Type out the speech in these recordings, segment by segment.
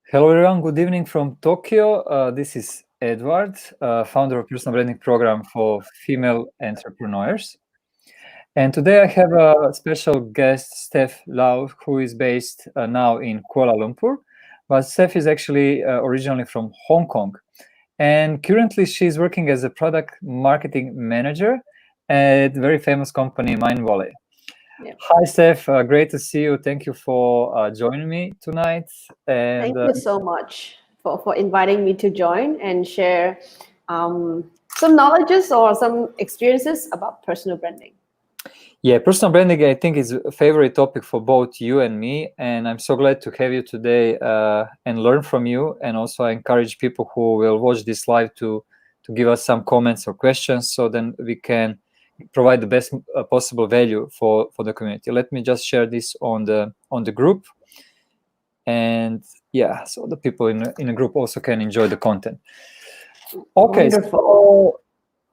Hello everyone, good evening from Tokyo. This is Edward, founder of personal branding program for female entrepreneurs. And today I have a special guest, Stef Lau, who is based now in Kuala Lumpur. But Stef is actually originally from Hong Kong. And currently she's working as a product marketing manager at a very famous company, Mindvalley. Yeah. Hi, Steph. Great to see you. Thank you for joining me tonight. And Thank you so much for inviting me to join and share some knowledges or some experiences about personal branding. yeah, personal branding, I think, is a favorite topic for both you and me. And I'm so glad to have you today and learn from you. And also, I encourage people who will watch this live to give us some comments or questions, so then we can provide the best possible value for the community. Let me just share this on the group. And yeah, so the people in a group also can enjoy the content. Okay, Wonderful.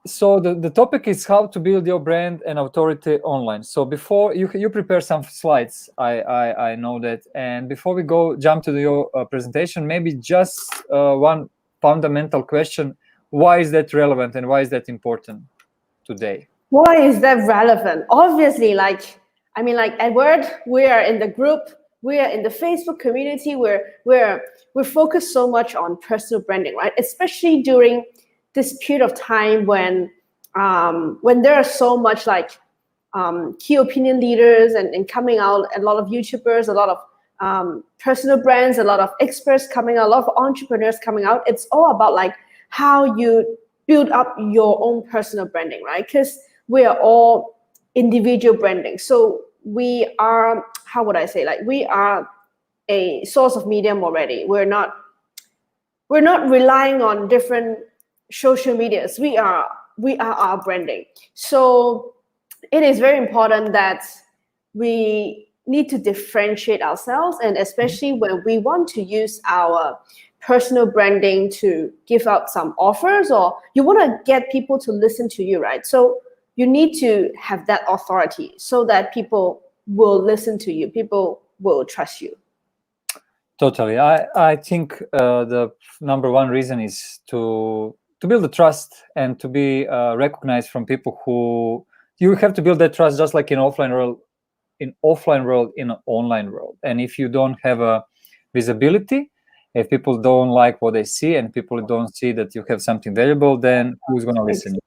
so the topic is how to build your brand and authority online. So before you prepare some slides, I know that. And before we jump to your presentation, maybe just one fundamental question: why is that relevant and why is that important today? Why is that relevant? Obviously, like Edward, we are in the group, we are in the Facebook community, we're focused so much on personal branding, right? Especially during this period of time when there are so much key opinion leaders and coming out, a lot of YouTubers, a lot of personal brands, a lot of experts coming out, a lot of entrepreneurs coming out. It's all about like how you build up your own personal branding, right? Because we are all individual branding. So we are, how would I say, like we are a source of medium already. We're not relying on different social medias. We are our branding. So it is very important that we need to differentiate ourselves, and especially when we want to use our personal branding to give out some offers, or you want to get people to listen to you, right? So you need to have that authority so that people will listen to you, people will trust you. Totally. I think the number one reason is to build the trust and to be recognized from people who you have to build that trust, just like in offline world, in an online world. And if you don't have a visibility, if people don't like what they see and people don't see that you have something valuable, then who's going to listen?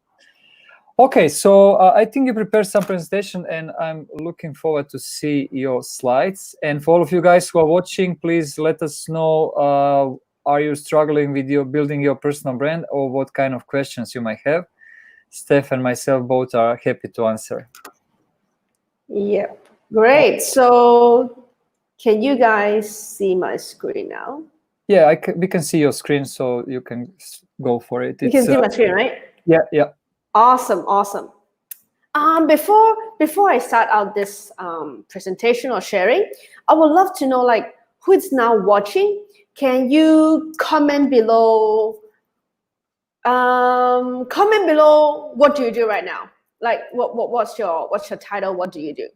Okay, so I think you prepared some presentation and I'm looking forward to see your slides. And for all of you guys who are watching, please let us know, are you struggling with building your personal brand, or what kind of questions you might have? Steph and myself both are happy to answer. Yeah, great. So can you guys see my screen now? Yeah, we can see your screen, so you can go for it. You can see my screen, right? Yeah. Awesome. Before I start out this presentation or sharing, I would love to know, like, who is now watching. Can you comment below? Comment below. What do you do right now? Like, what's your title? What do you do?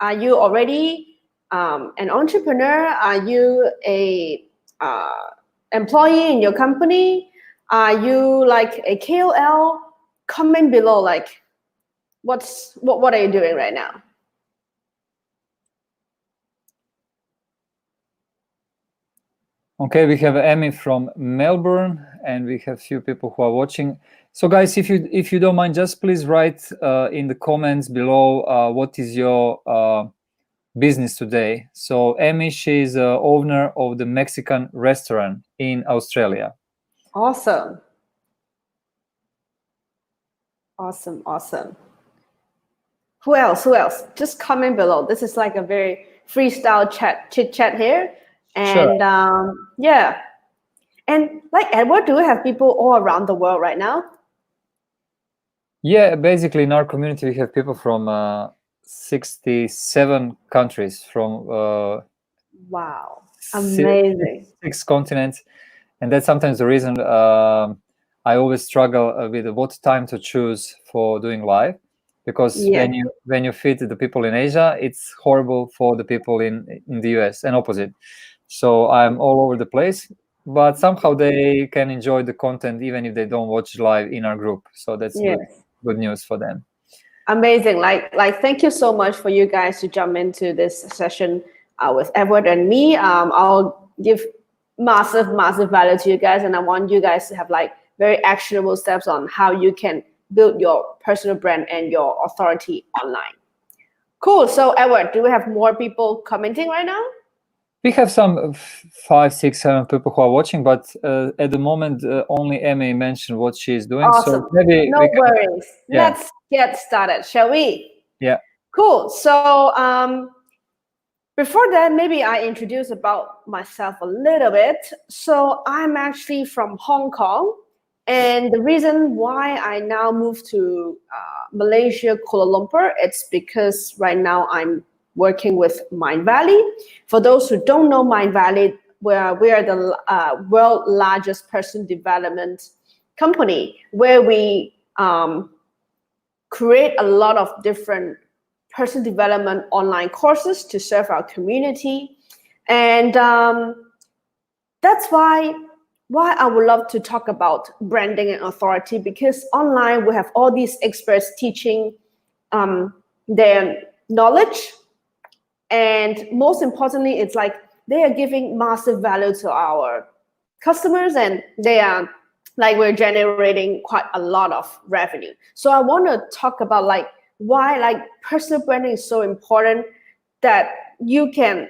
Are you already an entrepreneur? Are you a employee in your company? Are you like a KOL? Comment below, like, what are you doing right now? Okay, we have Amy from Melbourne, and we have few people who are watching. So guys, if you don't mind, just please write in the comments below what is your business today. So Amy, she's owner of the Mexican restaurant in Australia. Awesome. Who else? Just comment below. This is like a very freestyle chit chat here. And sure. Yeah. And like, Edward, do we have people all around the world right now? Yeah, basically in our community we have people from 67 countries from wow, amazing, 6 continents. And that's sometimes the reason I always struggle with what time to choose for doing live. because Yeah. when you feed the people in Asia, it's horrible for the people in the US and opposite. So I'm all over the place, but somehow they can enjoy the content even if they don't watch live in our group. So that's Yes. good news for them. Amazing. Like thank you so much for you guys to jump into this session with Edward and me. I'll give massive value to you guys, and I want you guys to have like very actionable steps on how you can build your personal brand and your authority online. Cool. So Edward, do we have more people commenting right now? We have some 5, 6, 7 people who are watching, but at the moment only Emmy mentioned what she is doing. Awesome. So maybe No worries. Yeah. Let's get started, shall we? Yeah. Cool. So before that, maybe I introduce about myself a little bit. So I'm actually from Hong Kong. And the reason why I now moved to Malaysia, Kuala Lumpur, it's because right now I'm working with Mindvalley. For those who don't know Mindvalley, we are the world's largest personal development company, where we create a lot of different personal development online courses to serve our community. And that's why I would love to talk about branding and authority, because online we have all these experts teaching their knowledge. And most importantly, it's like they are giving massive value to our customers, and they are like, we're generating quite a lot of revenue. So I want to talk about like why like personal branding is so important, that you can,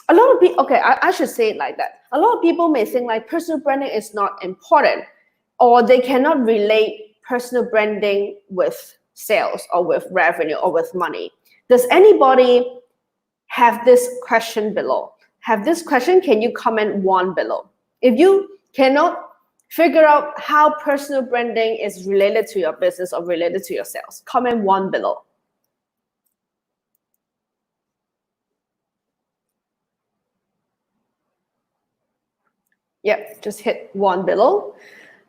a lot of people, okay, I should say it like that. A lot of people may think like personal branding is not important, or they cannot relate personal branding with sales or with revenue or with money. Does anybody have this question below? Have this question? Can you comment 1 below? If you cannot figure out how personal branding is related to your business or related to your sales, comment 1 below. Yep, just hit 1 below.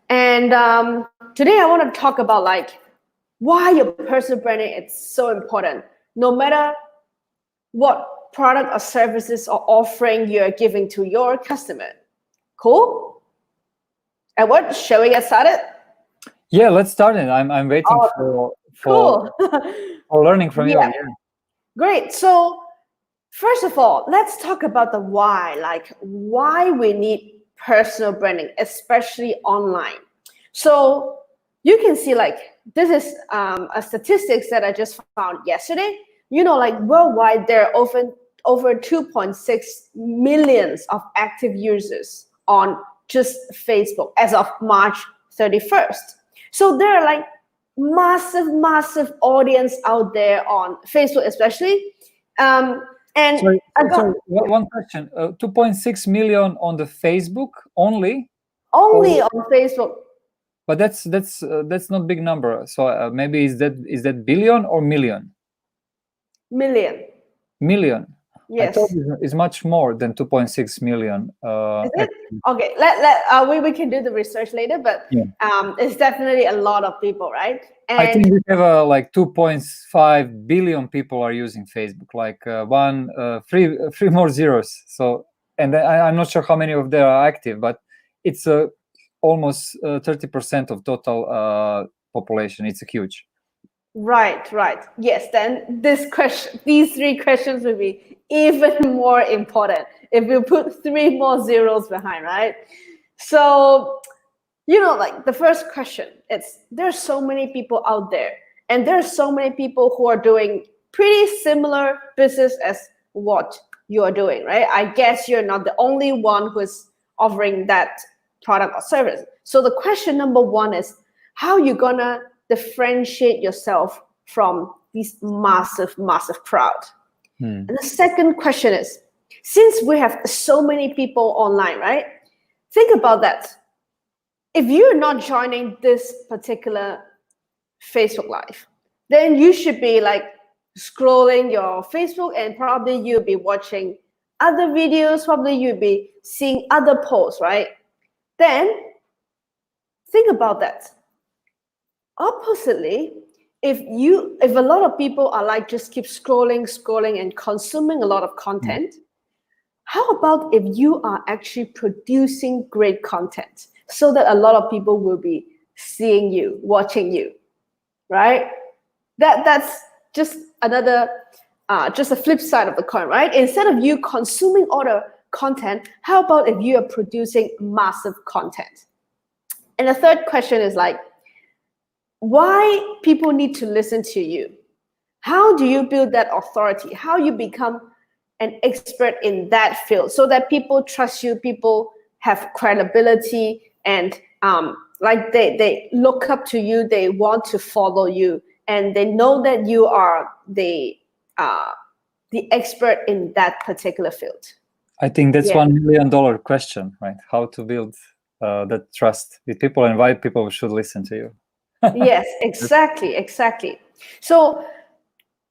And today I want to talk about like why your personal branding is so important, no matter what product or services or offering you're giving to your customer. Cool? And what, shall we get started? Yeah, let's start it. I'm waiting for cool. for learning from you. Yeah. Great. So first of all, let's talk about the why, like why we need personal branding, especially online. So you can see like this is a statistics that I just found yesterday. You know, like worldwide, there are over 2.6 millions of active users on just Facebook as of March 31st. So there are like massive audience out there on Facebook, especially. And sorry, one question: 2.6 million on the Facebook only. Only on Facebook. But that's not big number. So maybe is that billion or million? Million. Million. Yes. I thought it's much more than 2.6 million. Is it? Okay, we can do the research later, but yeah. It's definitely a lot of people, right? And I think we have like 2.5 billion people are using Facebook, like three more zeros. So, and I'm not sure how many of them are active, but it's almost 30% of total population. It's huge. Right. Yes, then these 3 questions will be even more important if you put 3 more zeros behind, right? So, you know, like the first question, there's so many people out there, and there's so many people who are doing pretty similar business as what you are doing, right? I guess you're not the only one who is offering that product or service. So the question number 1 is, how you gonna differentiate yourself from this massive crowd? And the second question is, since we have so many people online, right? Think about that. If you're not joining this particular Facebook Live, then you should be like scrolling your Facebook, and probably you'll be watching other videos, probably you'll be seeing other posts, right? Then think about that. Oppositely, if a lot of people are like just keep scrolling and consuming a lot of content, how about if you are actually producing great content so that a lot of people will be seeing you, watching you, right? That's just another just a flip side of the coin, right? Instead of you consuming all the content, how about if you are producing massive content? And the third question is like, why people need to listen to you? How do you build that authority? How you become an expert in that field so that people trust you, people have credibility, and like they look up to you, they want to follow you, and they know that you are the expert in that particular field. I think that's Yeah. $1 million question, right? How to build that trust with people and why people should listen to you. Yes, exactly. So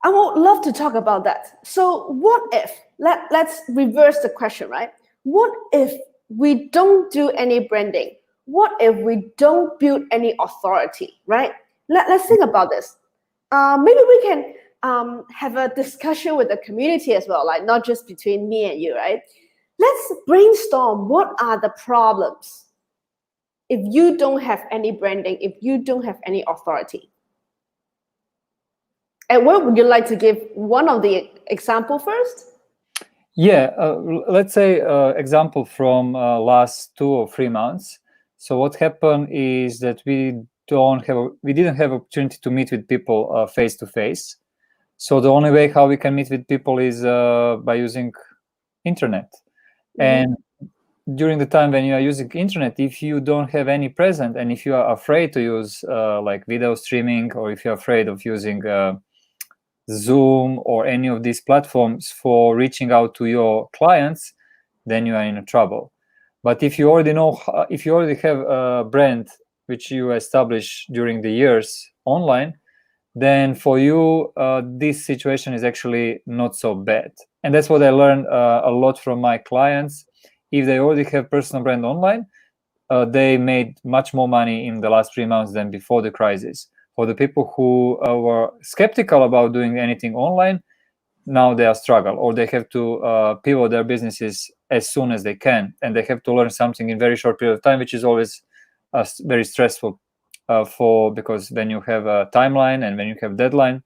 I would love to talk about that. So what if, let's reverse the question, right? What if we don't do any branding? What if we don't build any authority, right? Let's think about this. Maybe we can have a discussion with the community as well, like not just between me and you, right? Let's brainstorm what are the problems if you don't have any branding, if you don't have any authority. And what would you like to give one of the example first? Yeah, let's say example from last 2 or 3 months. So what happened is that we didn't have opportunity to meet with people face to face. So the only way how we can meet with people is by using internet. And during the time when you are using internet, if you don't have any present, and if you are afraid to use like video streaming, or if you're afraid of using Zoom or any of these platforms for reaching out to your clients, then you are in trouble. But if you already have a brand which you establish during the years online, then for you this situation is actually not so bad. And that's what I learned a lot from my clients. If they already have personal brand online, they made much more money in the last 3 months than before the crisis. For the people who were skeptical about doing anything online, now they are struggle, or they have to pivot their businesses as soon as they can, and they have to learn something in very short period of time, which is always very stressful because when you have a timeline and when you have deadline,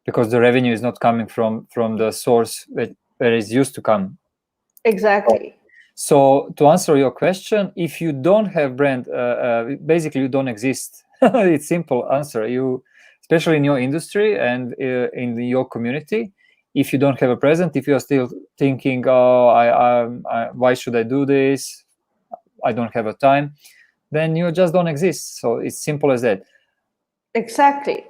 because the revenue is not coming from the source where it's used to come. Exactly. So to answer your question, if you don't have brand, basically you don't exist. It's simple answer. You, especially in your industry and in your community, if you don't have a present, if you are still thinking, oh, why should I do this? I don't have a time. Then you just don't exist. So it's simple as that. Exactly.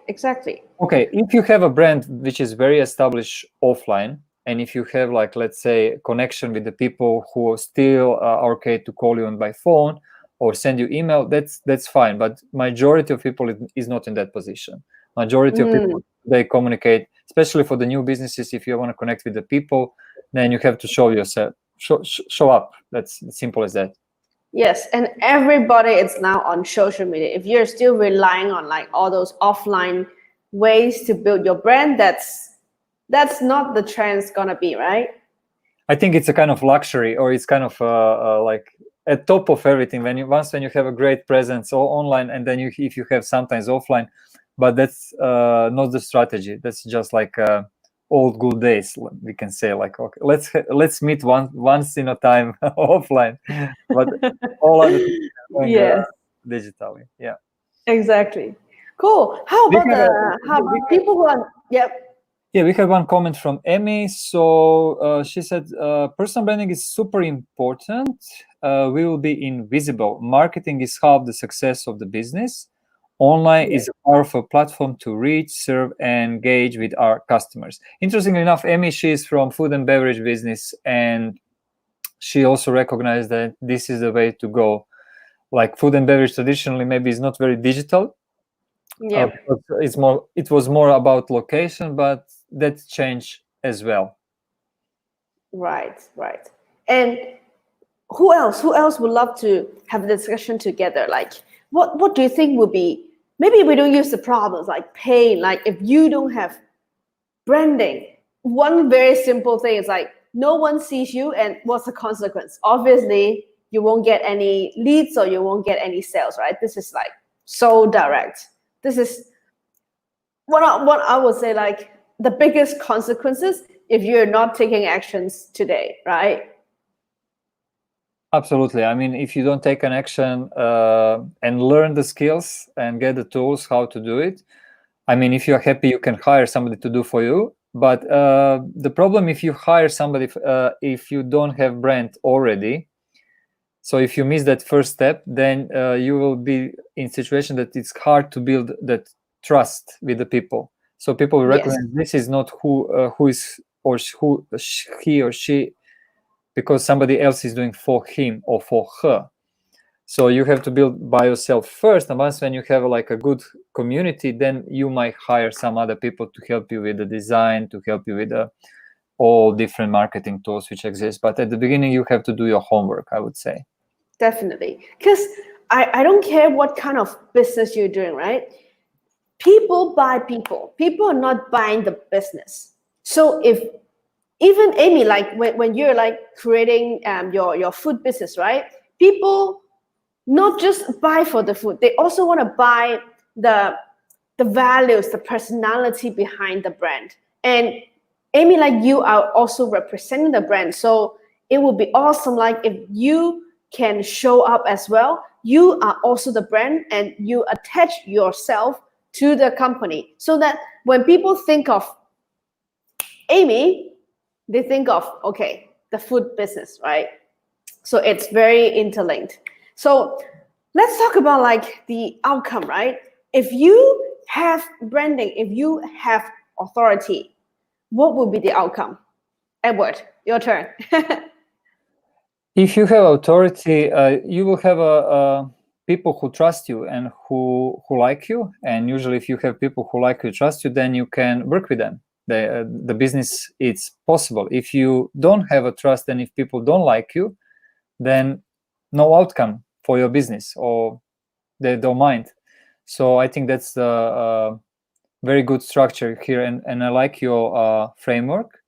Okay, if you have a brand which is very established offline, and if you have, like, let's say, connection with the people who still are okay to call you on by phone or send you email, that's fine. But majority of people is not in that position. Majority of people, they communicate, especially for the new businesses. If you want to connect with the people, then you have to show yourself, show up. That's simple as that. Yes, and everybody is now on social media. If you're still relying on like all those offline ways to build your brand, that's not the trend's gonna be, right? I think it's a kind of luxury, or it's kind of like at top of everything. When you have a great presence online, and then if you have sometimes offline, but that's not the strategy. That's just like old good days. We can say, like, okay, let's meet once in a time offline, but all other things are going digitally. Yeah, exactly. Cool. How about people who are? Yep. Yeah, we have one comment from Emmy. So she said, personal branding is super important. We will be invisible. Marketing is half the success of the business. Online is a powerful platform to reach, serve, and engage with our customers. Interestingly enough, Emmy, she is from food and beverage business, and she also recognized that this is the way to go. Like food and beverage traditionally maybe is not very digital. Yeah. It was more about location, but that changed as well. Right. And who else would love to have a discussion together? Like, what do you think would be maybe we don't use the problems like pain. Like if you don't have branding, one very simple thing is like no one sees you, and what's the consequence? Obviously, you won't get any leads or you won't get any sales, right? This is like so direct. This is what I would say, like the biggest consequences if you're not taking actions today, right? Absolutely. I mean, if you don't take an action and learn the skills and get the tools how to do it, I mean, if you're happy, you can hire somebody to do for you. But the problem if you hire somebody, if you don't have brand already, so if you miss that first step, then you will be in situation that it's hard to build that trust with the people. So people will Yes. recognize this is not who is or who he or she, because somebody else is doing for him or for her. So you have to build by yourself first, and once when you have like a good community, then you might hire some other people to help you with the design, to help you with all different marketing tools which exist. But at the beginning, you have to do your homework, I would say. Definitely. Because I don't care what kind of business you're doing, right? People buy people. People are not buying the business. So if even Amy, like when you're like creating your food business, right? People not just buy for the food, they also want to buy the values, the personality behind the brand. And Amy, like you are also representing the brand. So it would be awesome, like if you can show up as well. You are also the brand and you attach yourself to the company so that when people think of Amy, they think of, okay, the food business, right? So it's very interlinked. So let's talk about like the outcome, right? If you have branding, if you have authority, what will be the outcome? Edward, your turn. If you have authority, you will have people who trust you and who like you. And usually, if you have people who like you, trust you, then you can work with them. The business, it's possible. If you don't have a trust, and if people don't like you, then no outcome for your business, or they don't mind. So I think that's the very good structure here, and I like your framework.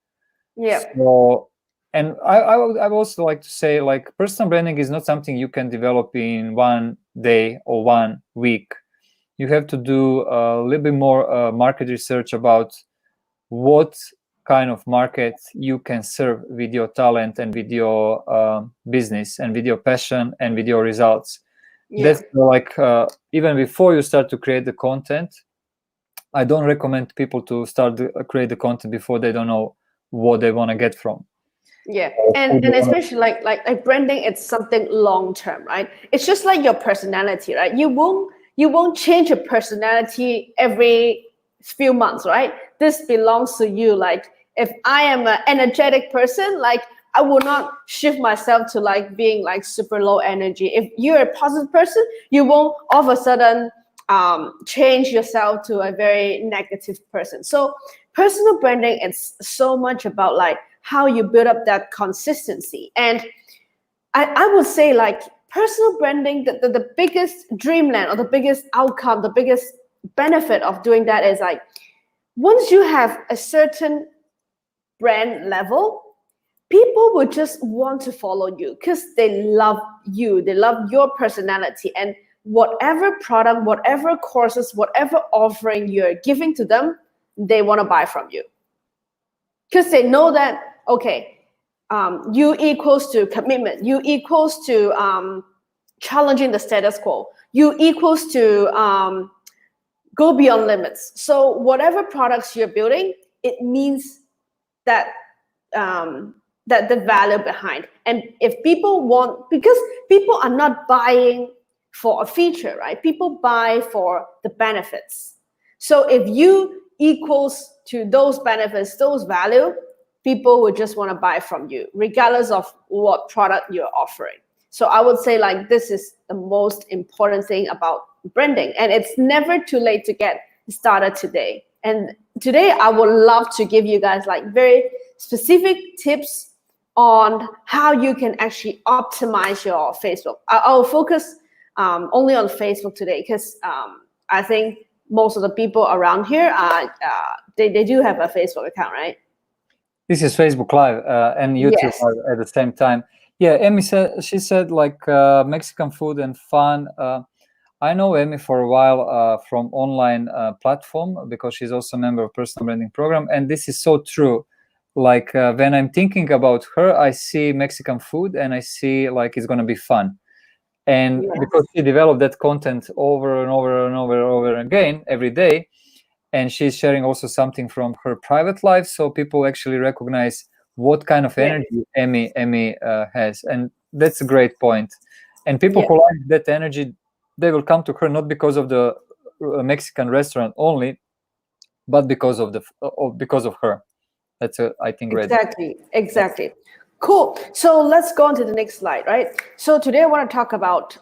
Yeah. So, and I would also like to say, like, personal branding is not something you can develop in 1 day or 1 week. You have to do a little bit more market research about what kind of market you can serve with your talent and with your business and with your passion and with your results. Yeah. That's like even before you start to create the content, I don't recommend people to start to create the content before they don't know what they want to get from. Yeah, and especially like branding, it's something long term, right? It's just like your personality, right? You won't change your personality every few months, right? This belongs to you. Like if I am an energetic person, like I will not shift myself to like being like super low energy. If you're a positive person, you won't all of a sudden change yourself to a very negative person. So personal branding, it's so much about like how you build up that consistency. And I would say like personal branding, the biggest dreamland or the biggest outcome, the biggest benefit of doing that is like once you have a certain brand level, people will just want to follow you because they love you, they love your personality, and whatever product, whatever courses, whatever offering you're giving to them, they want to buy from you because they know that, okay, you equals to commitment, you equals to challenging the status quo, you equals to go beyond limits. So whatever products you're building, it means that that the value behind. And if people want, because people are not buying for a feature, right? People buy for the benefits. So if you equals to those benefits, those value, people would just want to buy from you, regardless of what product you're offering. So I would say like this is the most important thing about branding, and it's never too late to get started today. And today I would love to give you guys like very specific tips on how you can actually optimize your Facebook. I'll focus only on Facebook today because I think most of the people around here are they do have a Facebook account, right? This is Facebook Live and YouTube Yes. Live at the same time. Yeah, Emmy said, she said like Mexican food and fun. I know Emmy for a while from online platform, because she's also a member of personal branding program, and this is so true. Like when I'm thinking about her, I see Mexican food and I see like it's gonna be fun. And Yes. because she developed that content over and over and over again every day, and she's sharing also something from her private life, so people actually recognize what kind of Yeah. energy Emmy has, and that's a great point. And people Yeah. who like that energy, they will come to her not because of the Mexican restaurant only, but because of because of her. That's a, I think, great. Exactly. Cool. So let's go on to the next slide, right? So today I want to talk about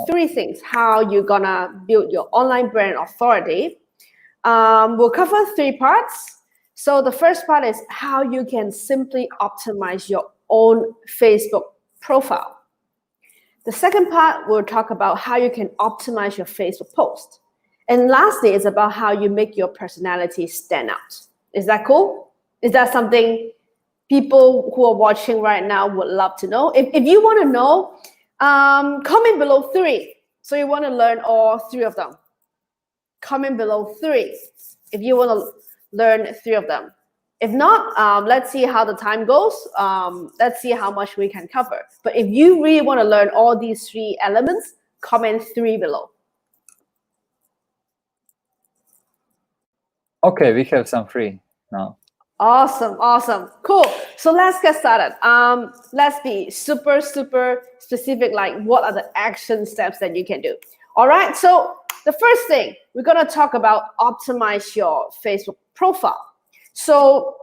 3 things, how you're gonna build your online brand authority. We'll cover 3 parts. So the first part is how you can simply optimize your own Facebook profile. The second part, we'll talk about how you can optimize your Facebook post. And lastly, it's about how you make your personality stand out. Is that cool? Is that something people who are watching right now would love to know? If you want to know, comment below 3. So you want to learn all 3 of them. Comment below 3 if you want to learn 3 of them. If not, let's see how the time goes. Let's see how much we can cover. But if you really want to learn all these 3 elements, comment 3 below. Okay, we have some free now. Awesome. Cool. So let's get started. Let's be super specific, like what are the action steps that you can do. All right, so the first thing, we're going to talk about optimize your Facebook profile. So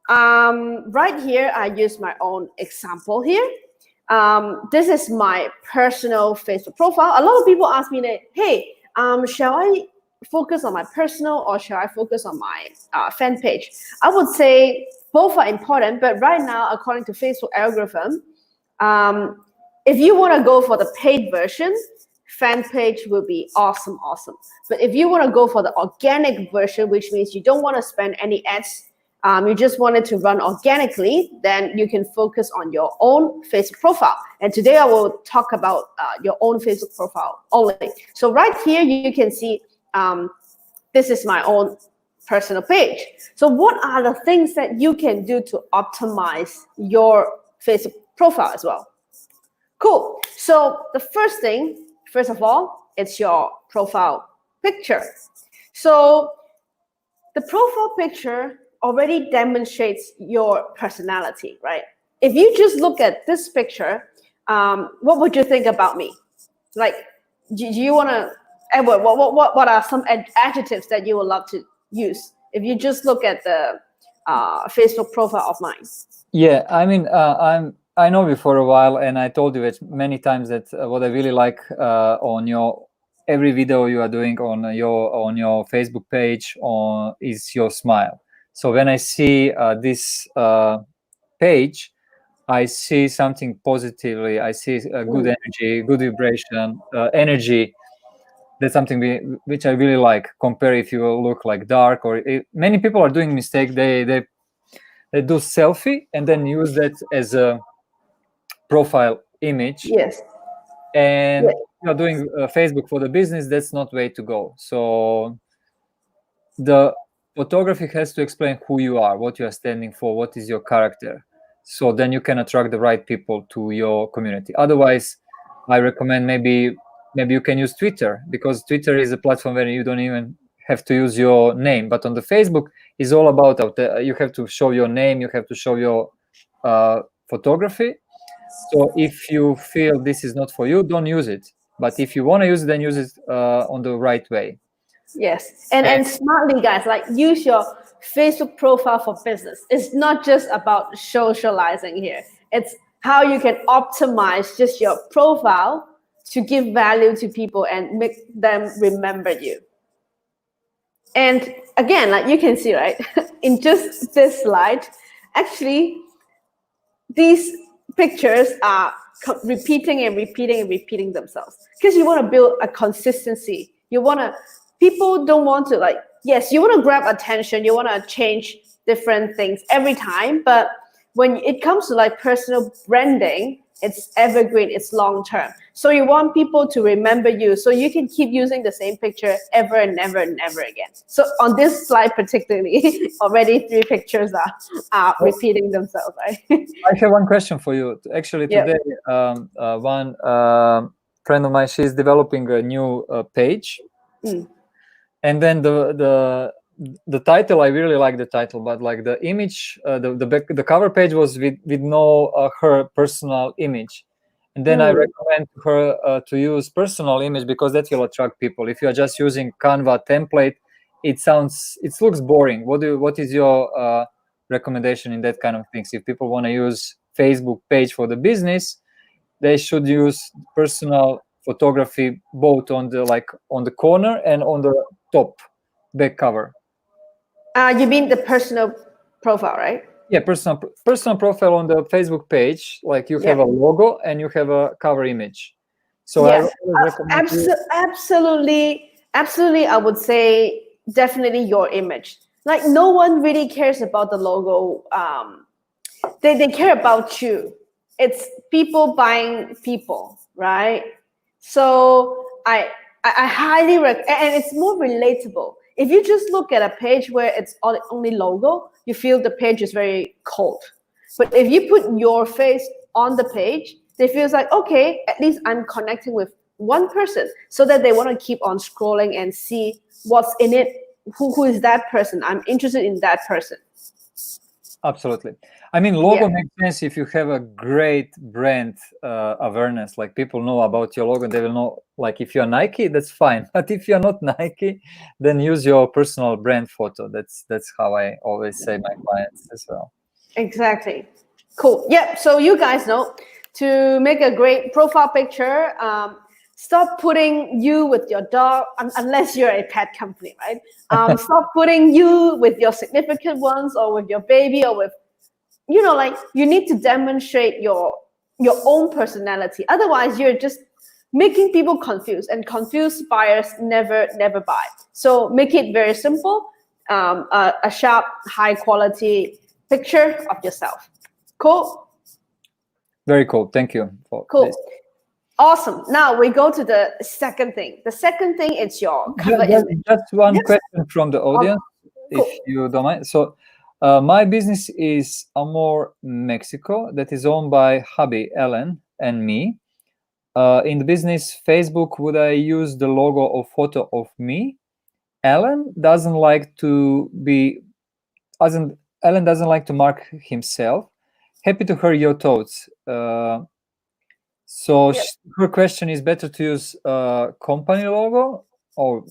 right here, I use my own example here. This is my personal Facebook profile. A lot of people ask me, hey, shall I focus on my personal or shall I focus on my fan page? I would say both are important, but right now, according to Facebook algorithm, if you want to go for the paid version, fan page will be awesome. But if you want to go for the organic version, which means you don't want to spend any ads, you just want it to run organically, then you can focus on your own Facebook profile. And today I will talk about your own Facebook profile only. So right here, you can see this is my own personal page. So what are the things that you can do to optimize your Facebook profile as well? Cool. So the first thing, first of all, it's your profile picture. So the profile picture already demonstrates your personality, right? If you just look at this picture, what would you think about me? Like, do you want to, Edward, what are some adjectives that you would love to use if you just look at the Facebook profile of mine? Yeah, I mean, I know you for a while, and I told you it many times that what I really like on your every video you are doing on your Facebook page is your smile. So when I see this page, I see something positively. I see good energy, good vibration, energy. That's something which I really like. Compare if you look like dark, or many people are doing mistake. They do selfie and then use that as a profile image. Yes. And you are doing Facebook for the business. That's not way to go. So the photography has to explain who you are, what you are standing for, what is your character. So then you can attract the right people to your community. Otherwise, I recommend maybe you can use Twitter, because Twitter is a platform where you don't even have to use your name. But on the Facebook, is all about you have to show your name, you have to show your photography. So if you feel this is not for you, don't use it. But if you want to use it, then use it on the right way. Yes, and smartly, guys, like use your Facebook profile for business. It's not just about socializing here. It's how you can optimize just your profile to give value to people and make them remember you. And again, like you can see, right, in just this slide, actually, these pictures are repeating themselves because you want to build a consistency. You want to people don't want to like, yes, you want to grab attention, you want to change different things every time, but when it comes to like personal branding, it's evergreen, it's long term. So you want people to remember you, so you can keep using the same picture ever and never and never again. So on this slide particularly, already 3 pictures are repeating themselves, right? I have one question for you. Actually, Yep. today, one friend of mine, she's developing a new page, and then the title, I really like the title, but like the image, the cover page was with no her personal image, and then I recommend her to use personal image, because that will attract people. If you are just using Canva template, it looks boring. What is your recommendation in that kind of things? If people want to use Facebook page for the business, they should use personal photography both on the corner and on the top back cover. You mean the personal profile, right? Yeah, personal profile on the Facebook page. Like you have a logo and you have a cover image. So yes, I recommend absolutely. I would say definitely your image. Like no one really cares about the logo. They care about you. It's people buying people, right? So I highly recommend, and it's more relatable. If you just look at a page where it's only logo, you feel the page is very cold. But if you put your face on the page, they feel like, okay, at least I'm connecting with one person, so that they want to keep on scrolling and see what's in it. Who is that person? I'm interested in that person. Absolutely. I mean, logo makes sense if you have a great brand awareness. Like people know about your logo, they will know. Like if you're Nike, that's fine. But if you're not Nike, then use your personal brand photo. That's how I always say my clients as well. Exactly. Cool. Yep. So you guys know, to make a great profile picture, stop putting you with your dog, unless you're a pet company, right? Stop putting you with your significant ones, or with your baby, or with, like you need to demonstrate your own personality. Otherwise, you're just making people confused, and confused buyers never buy. So make it very simple, a sharp, high quality picture of yourself. Cool. Very cool. Thank you for this. Awesome. Now we go to the second thing. The second thing is your cover image. Just one question from the audience, if you don't mind. So my business is Amor Mexico, that is owned by hubby Ellen and me. In the business Facebook, would I use the logo or photo of me? Ellen doesn't like to mark himself. Happy to hear your thoughts. So her question is, better to use company logo or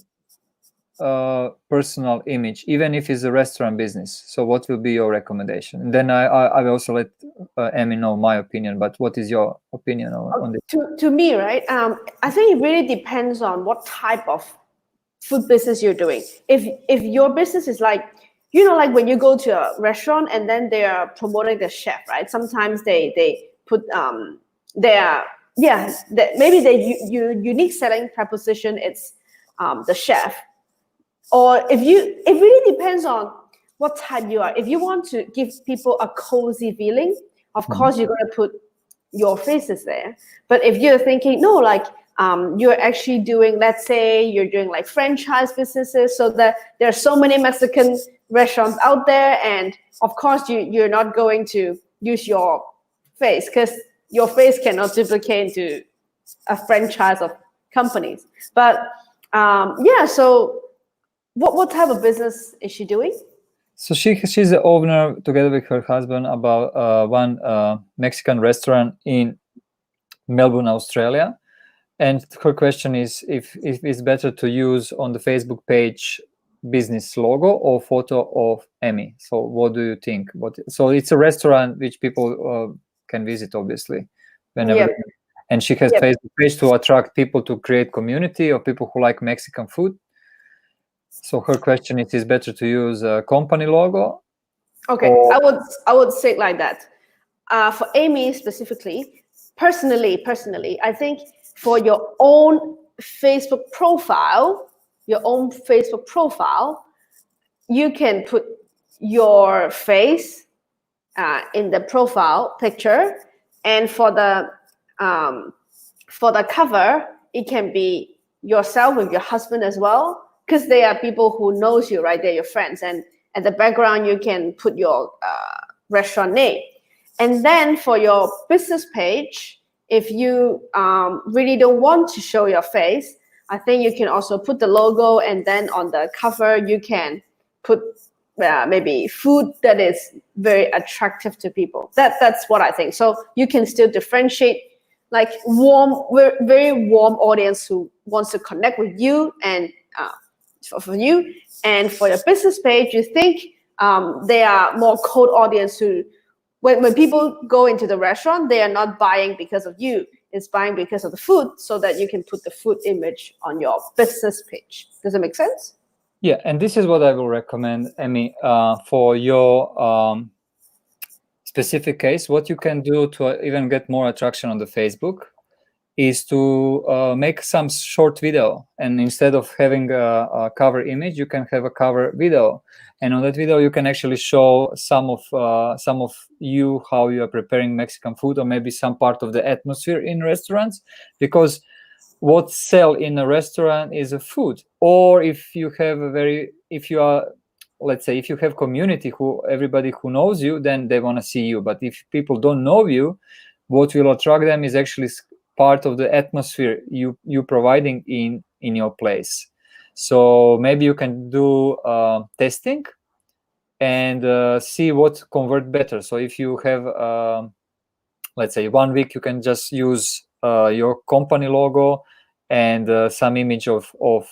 personal image, even if it's a restaurant business. So what will be your recommendation? And then I will also let Emmy know my opinion, but what is your opinion on this? To me, right? I think it really depends on what type of food business you're doing. If your business is like, like when you go to a restaurant and then they are promoting the chef, right? Sometimes they put maybe the unique selling proposition, it's the chef. Or it really depends on what type you are. If you want to give people a cozy feeling, of course you're going to put your faces there. But if you're thinking, no, like you're actually doing, let's say you're doing like franchise businesses, so that there are so many Mexican restaurants out there, and of course you're not going to use your face, because your face cannot duplicate into a franchise of companies. But so what type of business is she doing? So she's the owner, together with her husband, about one Mexican restaurant in Melbourne, Australia. And her question is if it's better to use on the Facebook page business logo or photo of Emmy. So what do you think? So it's a restaurant which people can visit, obviously, whenever. And she has Facebook page to attract people, to create community of people who like Mexican food. So her question is better to use a company logo? Okay, I would say it like that. For Amy specifically, personally, I think for your own Facebook profile, your own Facebook profile, you can put your face in the profile picture, and for the cover, it can be yourself with your husband as well, because they are people who knows you, right? They're your friends, and at the background you can put your restaurant name. And then for your business page, if you really don't want to show your face, I think you can also put the logo, and then on the cover you can put maybe food that is very attractive to people. That's what I think. So you can still differentiate, like very warm audience who wants to connect with you, and for you. And for your business page, you think they are more cold audience who, when people go into the restaurant, they are not buying because of you. It's buying because of the food, so that you can put the food image on your business page. Does it make sense? Yeah, and this is what I will recommend, Emmy, for your specific case. What you can do to even get more attraction on the Facebook is to make some short video, and instead of having a cover image, you can have a cover video, and on that video you can actually show some of you, how you are preparing Mexican food, or maybe some part of the atmosphere in restaurants, because what sell in a restaurant is a food. Or if you have let's say, if you have community everybody who knows you, then they want to see you. But if people don't know you, what will attract them is actually part of the atmosphere you providing in your place. So maybe you can do testing and see what convert better. So if you have let's say 1 week, you can just use your company logo and some image of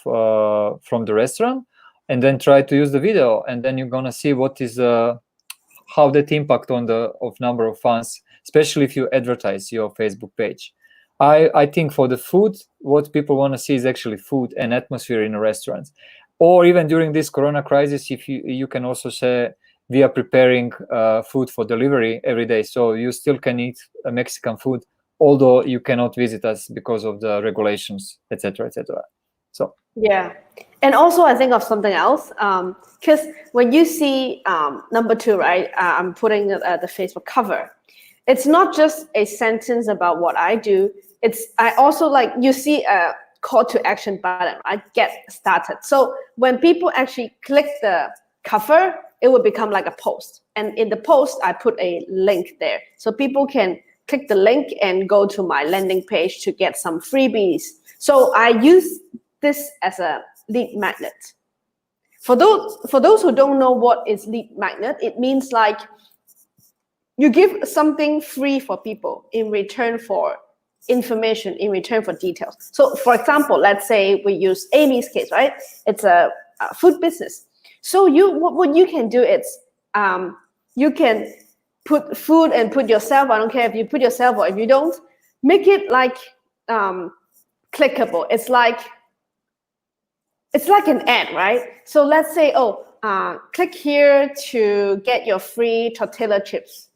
from the restaurant, and then try to use the video, and then you're gonna see what is how that impact on the number of fans, especially if you advertise your Facebook page. I think for the food, what people want to see is actually food and atmosphere in a restaurant. Or even during this Corona crisis, if you can also say we are preparing food for delivery every day, so you still can eat Mexican food, although you cannot visit us because of the regulations, etc., etc. So yeah, and also I think of something else, because when you see number 2, right? I'm putting the Facebook cover. It's not just a sentence about what I do. I also, like, you see a call to action button, right? Get started. So when people actually click the cover, it will become like a post. And in the post, I put a link there. So people can click the link and go to my landing page to get some freebies. So I use this as a lead magnet. For those who don't know what is lead magnet, it means like you give something free for people in return for information, in return for details. So for example, let's say we use Amy's case, right? It's a food business. So what you can do is you can put food and put yourself. I don't care if you put yourself or if you don't. Make it like clickable. It's like an ad, right? So let's say, click here to get your free tortilla chips,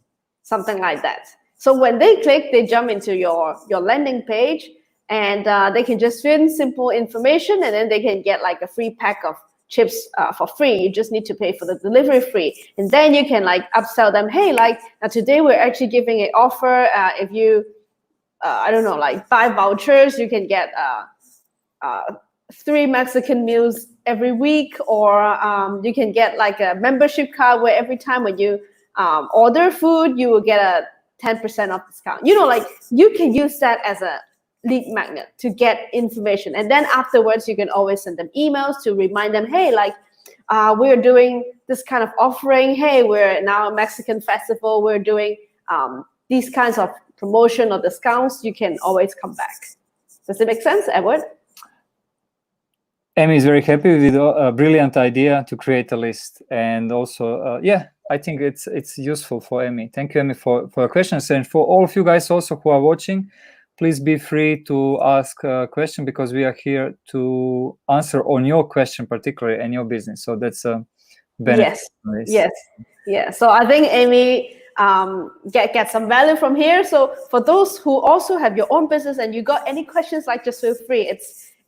something like that. So when they click, they jump into your landing page, and they can just fill in simple information, and then they can get like a free pack of chips for free. You just need to pay for the delivery fee, and then you can like upsell them. Hey, like today we're actually giving an offer. If you, I don't know, like buy vouchers, you can get 3 Mexican meals every week, or you can get like a membership card where every time when you order food, you will get a 10% off discount. You know, like you can use that as a lead magnet to get information, and then afterwards you can always send them emails to remind them, hey, like we're doing this kind of offering. Hey, we're now a Mexican festival. We're doing these kinds of promotion or discounts. You can always come back. Does it make sense, Edward? Amy is very happy with a brilliant idea to create a list, and also yeah, I think it's useful for Amy. Thank you, Amy, for your questions, and for all of you guys also who are watching, please be free to ask a question, because we are here to answer on your question particularly and your business. So that's a benefit. Yes. So I think Amy get some value from here. So for those who also have your own business and you got any questions, like just feel free.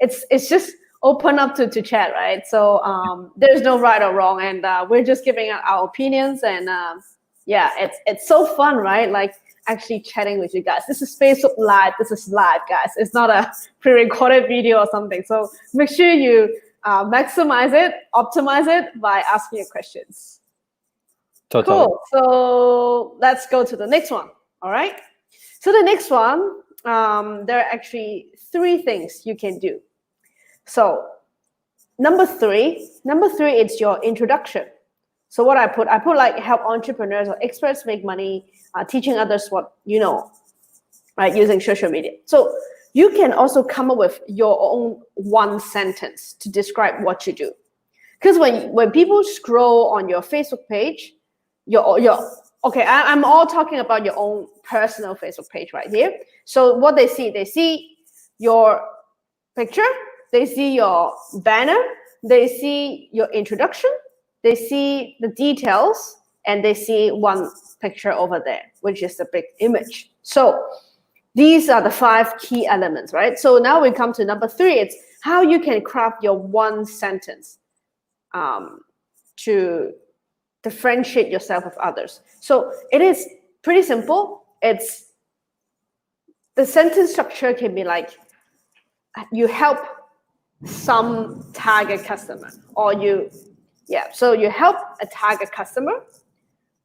It's just open up to chat, right? So there's no right or wrong, and we're just giving out our opinions. And yeah, it's so fun, right? Like actually chatting with you guys. This is Facebook Live. This is live, guys. It's not a pre-recorded video or something. So make sure you maximize it, optimize it by asking your questions. Totally. Cool. So let's go to the next one. All right. So the next one, there are actually 3 things you can do. So number three, it's your introduction. So what I put like help entrepreneurs or experts make money, teaching others what you know, right, using social media. So you can also come up with your own 1 sentence to describe what you do. Because when people scroll on your Facebook page, I'm all talking about your own personal Facebook page right here. So what they see your picture, they see your banner, they see your introduction, they see the details, and they see 1 picture over there, which is the big image. So these are the 5 key elements, right? So now we come to number 3. It's how you can craft your 1 sentence to differentiate yourself with others. So it is pretty simple. It's the sentence structure can be like you help some target customer, or so you help a target customer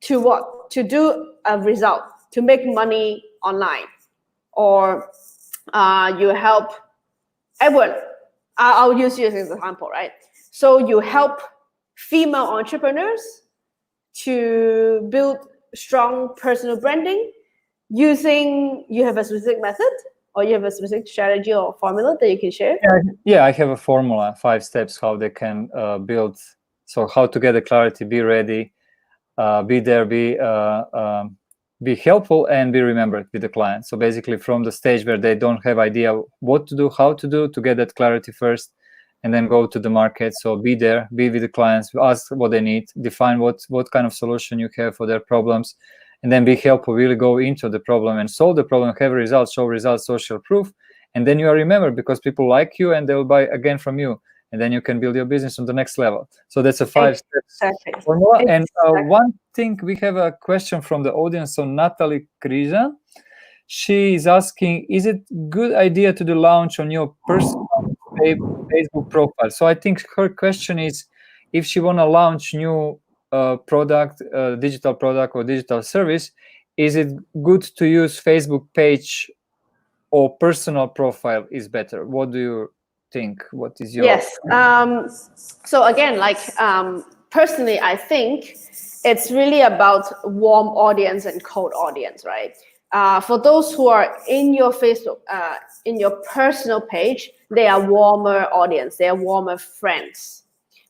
to what? To do a result, to make money online, or you help everyone. I'll use you as an example, right? So you help female entrepreneurs to build strong personal branding using, you have a specific method, or you have a specific strategy or formula that you can share? Yeah, I have a formula, 5 steps how they can build. So how to get the clarity, be ready, be there, be helpful, and be remembered with the client. So basically from the stage where they don't have idea what to do, how to do, to get that clarity first, and then go to the market. So be there, be with the clients, ask what they need, define what kind of solution you have for their problems, and then be helpful, really go into the problem and solve the problem, have results, show results, social proof, and then you are remembered because people like you and they will buy again from you, and then you can build your business on the next level. So that's a 5 steps formula. And one thing, we have a question from the audience. So Natalie Kriza, she is asking, is it good idea to do launch on your personal Facebook profile? So I think her question is if she want to launch new product, digital product or digital service, is it good to use Facebook page or personal profile is better? What do you think? What is your... Yes. So again, like personally, I think it's really about warm audience and cold audience, right? For those who are in your Facebook, in your personal page, they are warmer audience, they are warmer friends.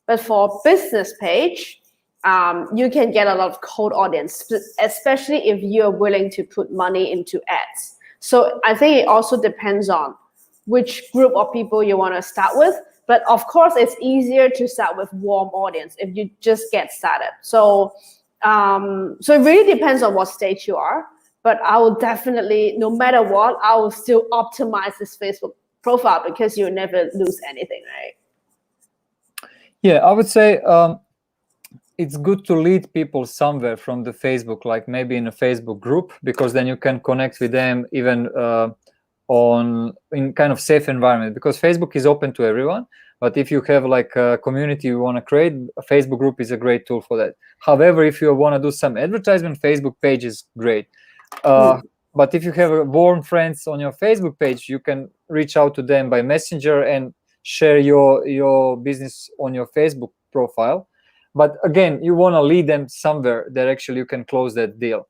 But for business page, you can get a lot of cold audience, especially if you're willing to put money into ads. So I think it also depends on which group of people you want to start with. But of course, it's easier to start with warm audience if you just get started. So, so it really depends on what stage you are. But I will definitely, no matter what, I will still optimize this Facebook profile because you never lose anything, right? Yeah, I would say it's good to lead people somewhere from the Facebook, like maybe in a Facebook group, because then you can connect with them even in kind of safe environment, because Facebook is open to everyone. But if you have like a community you want to create, a Facebook group is a great tool for that. However, if you want to do some advertisement, Facebook page is great. But if you have warm friends on your Facebook page, you can reach out to them by Messenger and share your business on your Facebook profile. But again, you want to lead them somewhere that actually you can close that deal.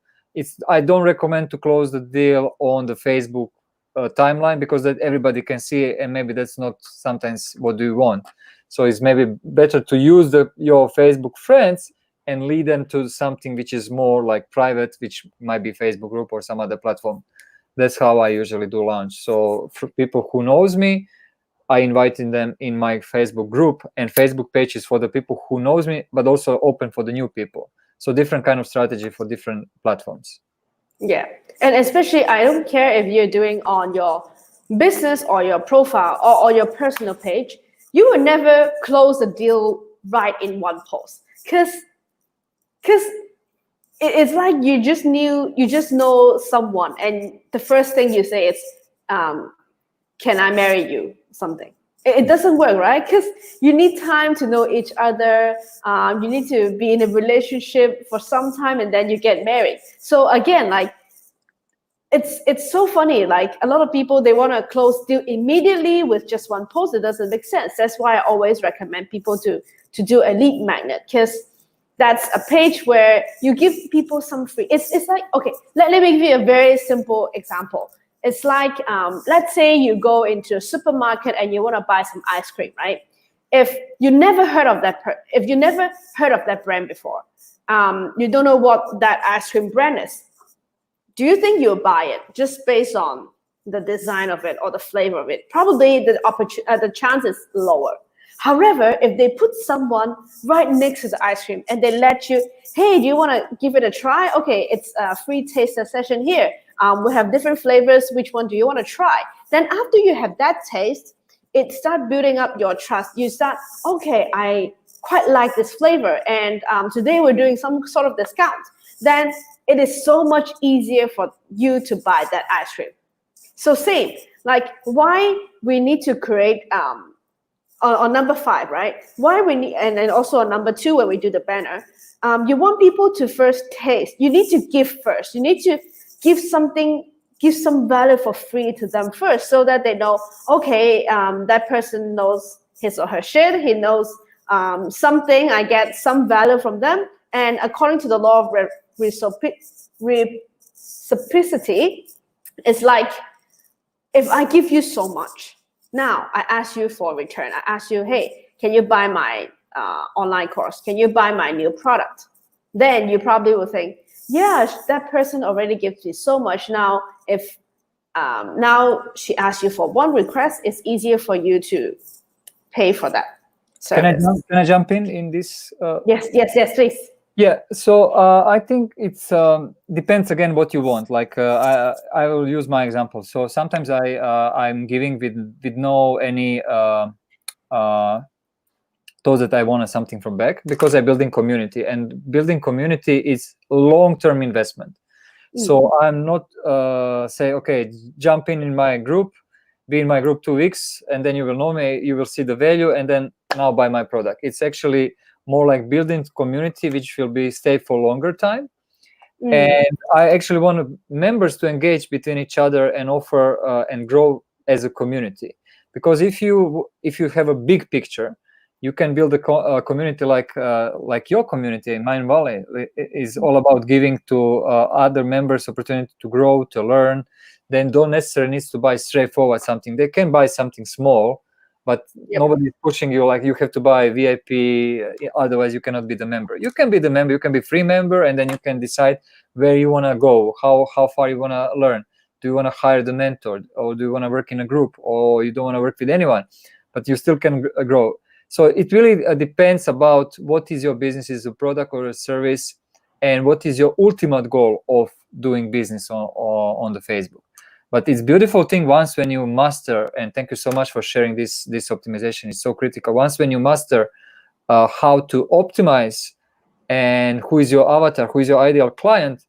I don't recommend to close the deal on the Facebook timeline, because that everybody can see it, and maybe that's not sometimes what do you want. So it's maybe better to use your Facebook friends and lead them to something which is more like private, which might be Facebook group or some other platform. That's how I usually do launch. So for people who knows me, I invited them in my Facebook group, and Facebook page is for the people who knows me, but also open for the new people. So different kind of strategy for different platforms. Yeah, and especially I don't care if you're doing on your business or your profile or your personal page. you will never close a deal right in one post, because it's like you just know someone, and the first thing you say is, can I marry you? Something. It doesn't work, right? Because you need time to know each other. You need to be in a relationship for some time, and then you get married. So again, like, it's so funny. Like, a lot of people, they want to close deal immediately with just one post. It doesn't make sense. That's why I always recommend people to do a lead magnet, because that's a page where you give people some free. It's like, okay, let me give you a very simple example. It's like, let's say you go into a supermarket and you want to buy some ice cream, right? If you never heard of that brand before, you don't know what that ice cream brand is, do you think you'll buy it just based on the design of it or the flavor of it? Probably the chance is lower. However, if they put someone right next to the ice cream and they let you, hey, do you want to give it a try? Okay, it's a free taster session here. We have different flavors. Which one do you want to try? Then after you have that taste, it starts building up your trust. You start, okay, I quite like this flavor, and today we're doing some sort of discount. Then it is so much easier for you to buy that ice cream. So same, like, why we need to create on number 5, right? Why we need, and then also on number 2, when we do the banner, you want people to first taste. You need to give first. You need to give some value for free to them first, so that they know, okay, that person knows his or her shit. He knows something. I get some value from them. And according to the law of reciprocity, it's like, if I give you so much, now I ask you for a return. I ask you, hey, can you buy my online course? Can you buy my new product? Then you probably will think, yeah, that person already gives me so much. Now, if now she asks you for one request, it's easier for you to pay for that service. Can I jump in this? Yes, please. Yeah, so I think it's depends again what you want. Like I will use my example. So sometimes I'm giving with no any thoughts that I want something from back, because I'm building community, and building community is long-term investment. So I'm not say, okay, jump in my group, be in my group 2 weeks, and then you will know me, you will see the value, and then now buy my product. It's actually more like building community, which will be stay for longer time. And I actually want members to engage between each other and offer and grow as a community. Because if you have a big picture, you can build a community like your community in Mindvalley. Is all about giving to other members opportunity to grow, to learn. Then don't necessarily need to buy straightforward something. They can buy something small, but nobody is pushing you like you have to buy VIP, otherwise you cannot be the member. You can be the member, you can be free member, and then you can decide where you want to go, how far you want to learn. Do you want to hire the mentor, or do you want to work in a group, or you don't want to work with anyone, but you still can grow. So it really depends about what is your business, is a product or a service, and what is your ultimate goal of doing business on the Facebook. But it's beautiful thing once when you master, and thank you so much for sharing this optimization. It's so critical. Once when you master how to optimize and who is your avatar, who is your ideal client,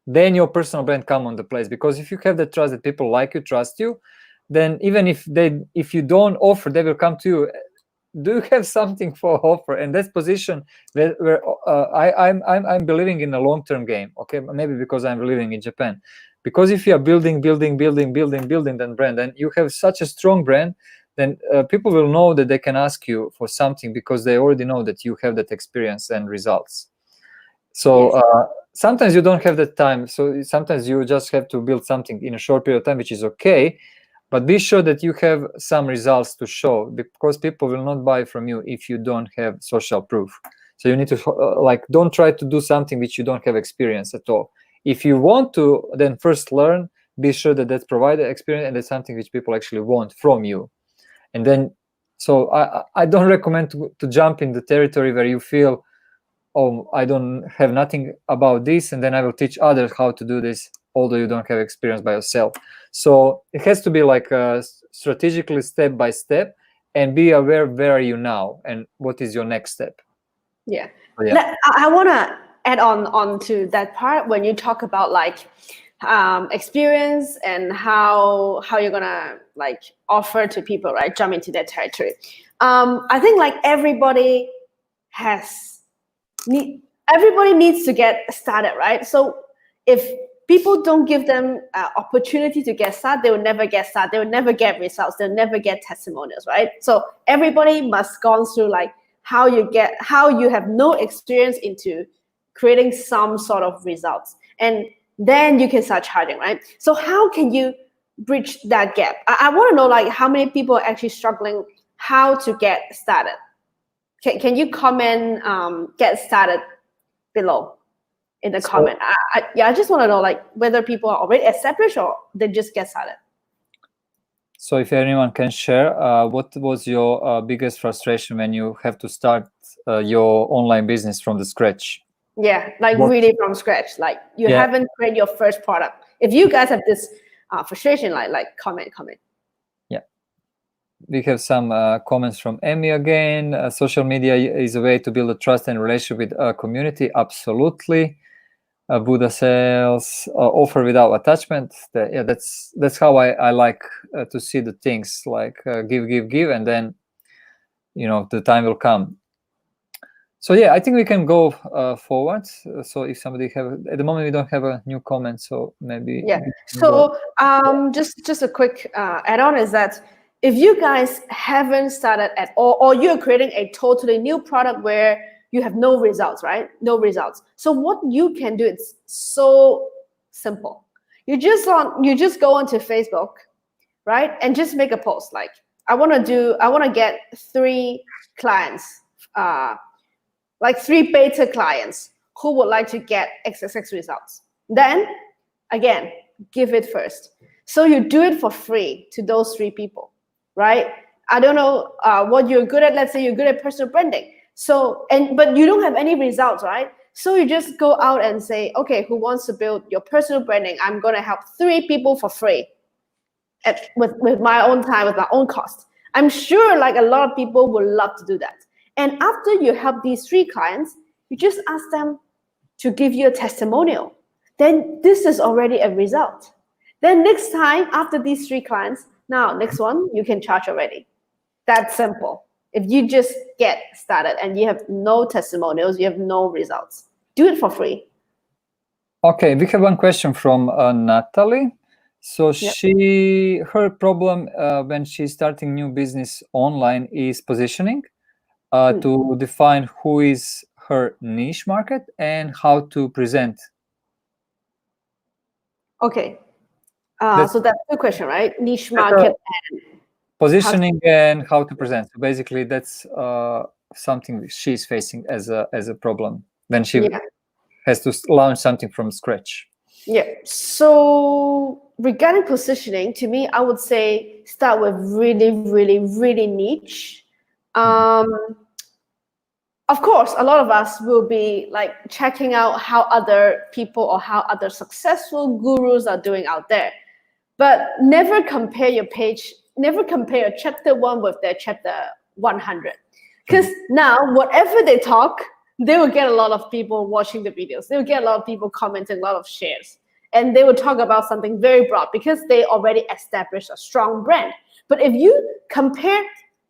then your personal brand come on the place. Because if you have the trust that people like you, trust you, then even if you don't offer, they will come to you. Do you have something for offer? And that's position where I'm believing in a long-term game. Okay, maybe because I'm living in Japan. Because if you are building then brand, then you have such a strong brand, then people will know that they can ask you for something, because they already know that you have that experience and results. So sometimes you don't have the time. So sometimes you just have to build something in a short period of time, which is okay. But be sure that you have some results to show, because people will not buy from you if you don't have social proof. So you need to don't try to do something which you don't have experience at all. If you want to, then first learn, be sure that that's provided experience and that's something which people actually want from you. And then, so I don't recommend to jump in the territory where you feel, oh, I don't have nothing about this, and then I will teach others how to do this, although you don't have experience by yourself. So it has to be like strategically, step by step, and be aware where are you now and what is your next step. Yeah. So, yeah. I want to add on to that part when you talk about like experience and how you're gonna like offer to people, right? Jump into that territory. I think like everybody needs to get started, right? So if people don't give them opportunity to get started, they will never get started. They will never get results. They'll never get testimonials, right? So everybody must go through like how you have no experience into creating some sort of results, and then you can start charging, right? So how can you bridge that gap? I want to know like how many people are actually struggling how to get started. Can you comment get started below in the comment? I just want to know like whether people are already established or they just get started. So if anyone can share, what was your biggest frustration when you have to start your online business from the scratch? Yeah, like really from scratch. Like you haven't created your first product. If you guys have this frustration, like comment. Yeah, we have some comments from Emmy again. Social media is a way to build a trust and relationship with a community. Absolutely. Buddha sales offer without attachment. That's how I like to see the things, like give, and then the time will come. So yeah, I think we can go forward. So if somebody at the moment we don't have a new comment, so maybe So just a quick add-on is that if you guys haven't started at all, or you're creating a totally new product where you have no results, right? No results. So what you can do, it's so simple. You just go onto Facebook, right? And just make a post like, I want to get 3 clients, like 3 beta clients who would like to get XXX results. Then again, give it first. So you do it for free to those 3 people, right? I don't know what you're good at. Let's say you're good at personal branding. So, but you don't have any results, right? So you just go out and say, okay, who wants to build your personal branding? I'm going to help 3 people for free with my own time, with my own cost. I'm sure like a lot of people would love to do that. And after you help these 3 clients, you just ask them to give you a testimonial. Then this is already a result. Then next time after these 3 clients, now next one, you can charge already. That's simple. If you just get started and you have no testimonials, you have no results, do it for free. Okay, we have one question from Natalie. So her problem when she's starting new business online is positioning, to define who is her niche market and how to present. Okay. So that's the question, right? Niche market and positioning and how to present. So basically, that's something she's facing as a problem when she has to launch something from scratch. Yeah. So regarding positioning, to me, I would say start with really, really, really niche. Of course, a lot of us will be like checking out how other people or how other successful gurus are doing out there. But never compare your page, never compare your chapter 1 with their chapter 100. Because now, whatever they talk, they will get a lot of people watching the videos. They will get a lot of people commenting, a lot of shares. And they will talk about something very broad because they already established a strong brand. But if you compare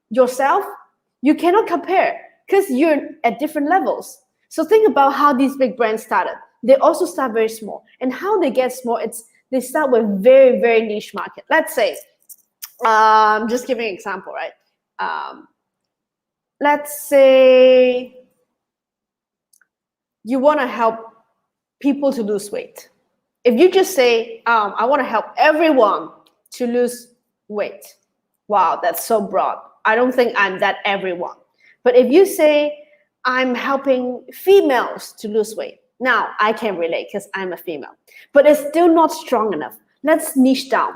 yourself, you cannot compare because you're at different levels. So think about how these big brands started. They also start very small. And how they get small, they start with very, very niche market. Let's say, just giving an example, right? Let's say you want to help people to lose weight. If you just say, I want to help everyone to lose weight, wow, that's so broad. I don't think I'm that everyone. But if you say, I'm helping females to lose weight, now I can relate because I'm a female, but it's still not strong enough. Let's niche down.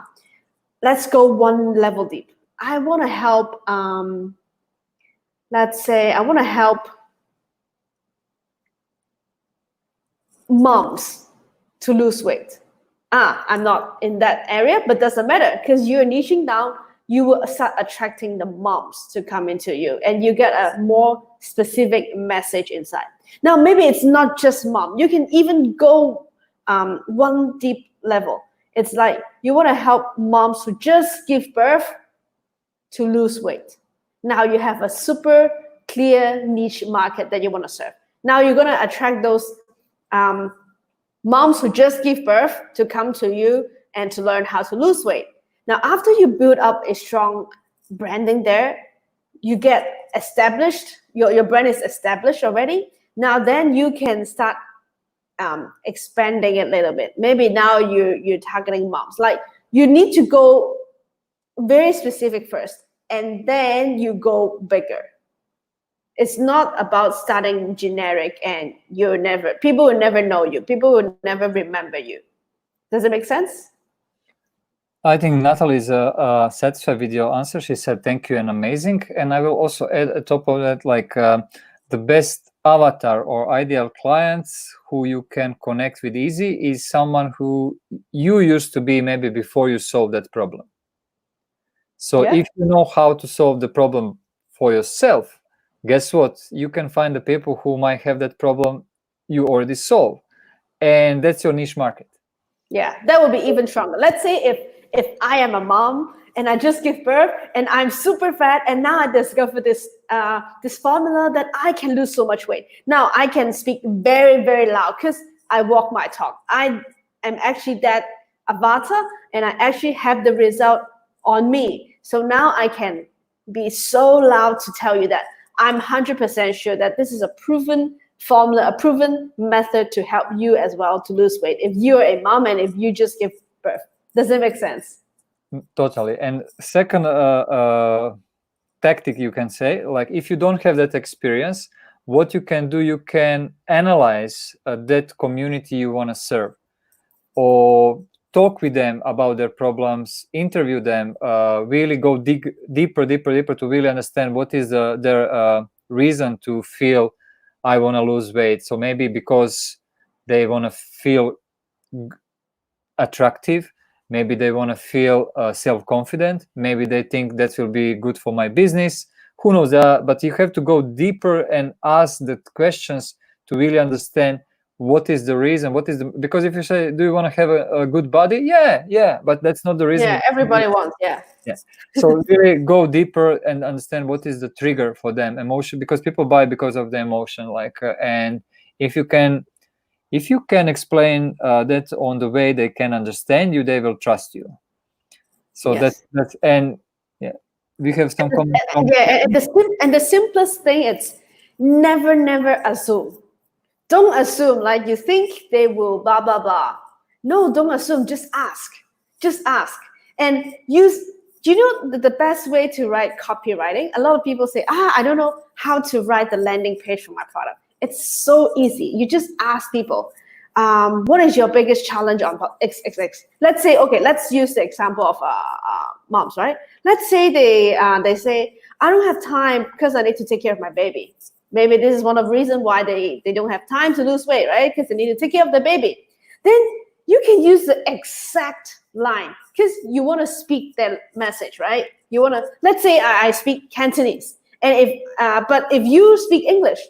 Let's go 1 level deep. I want to help, let's say I want to help moms to lose weight. I'm not in that area, but doesn't matter because you're niching down you will start attracting the moms to come into you, and you get a more specific message inside. Now, maybe it's not just mom. You can even go one deep level. It's like you want to help moms who just give birth to lose weight. Now you have a super clear niche market that you want to serve. Now you're going to attract those moms who just give birth to come to you and to learn how to lose weight. Now, after you build up a strong branding there, you get established, your brand is established already. Now then you can start expanding it a little bit. Maybe now you're targeting moms. Like, you need to go very specific first, and then you go bigger. It's not about starting generic and people will never know you. People will never remember you. Does it make sense? I think Natalie's satisfied with your answer. She said, thank you and amazing. And I will also add on top of that, like the best avatar or ideal clients who you can connect with easy is someone who you used to be maybe before you solved that problem. So if you know how to solve the problem for yourself, guess what? You can find the people who might have that problem you already solved. And that's your niche market. Yeah, that would be even stronger. Let's say if I am a mom and I just give birth and I'm super fat, and now I discover this formula that I can lose so much weight. Now I can speak very, very loud because I walk my talk. I am actually that avatar, and I actually have the result on me. So now I can be so loud to tell you that I'm 100% sure that this is a proven formula, a proven method to help you as well to lose weight if you're a mom and if you just give birth. Does it make sense? Totally. And second tactic, you can say, like, if you don't have that experience, what you can do, you can analyze that community you want to serve, or talk with them about their problems, interview them, really go deeper to really understand what is their reason to feel I want to lose weight. So maybe because they want to feel attractive, maybe they want to feel self-confident, maybe they think that will be good for my business, who knows. But you have to go deeper and ask the questions to really understand what is the reason, because if you say, do you want to have a good body? Yeah, but that's not the reason. Yeah, everybody wants. Yeah. So really go deeper and understand what is the trigger for them, emotion, because people buy because of the emotion. Like, and if you can explain that on the way they can understand you, they will trust you. So that's and we have some comments. And the simplest thing is never assume. Don't assume like you think they will blah blah blah. No, don't assume. Just ask. And use. Do you know the best way to write copywriting? A lot of people say, I don't know how to write the landing page for my product. It's so easy. You just ask people, what is your biggest challenge on XXX? Let's say, okay, let's use the example of moms, right? Let's say they say, I don't have time because I need to take care of my baby. Maybe this is one of the reasons why they don't have time to lose weight, right? Because they need to take care of the baby. Then you can use the exact line because you want to speak that message, right? You want to, let's say I speak Cantonese, and but if you speak English,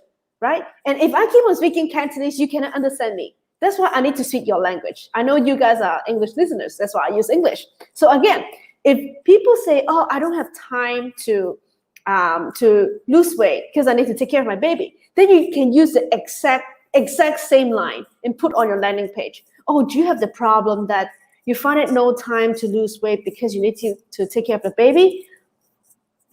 right? And if I keep on speaking Cantonese, you cannot understand me. That's why I need to speak your language. I know you guys are English listeners. That's why I use English. So again, if people say, oh, I don't have time to lose weight because I need to take care of my baby, then you can use the exact same line and put on your landing page. Oh, do you have the problem that you find it no time to lose weight because you need to take care of the baby?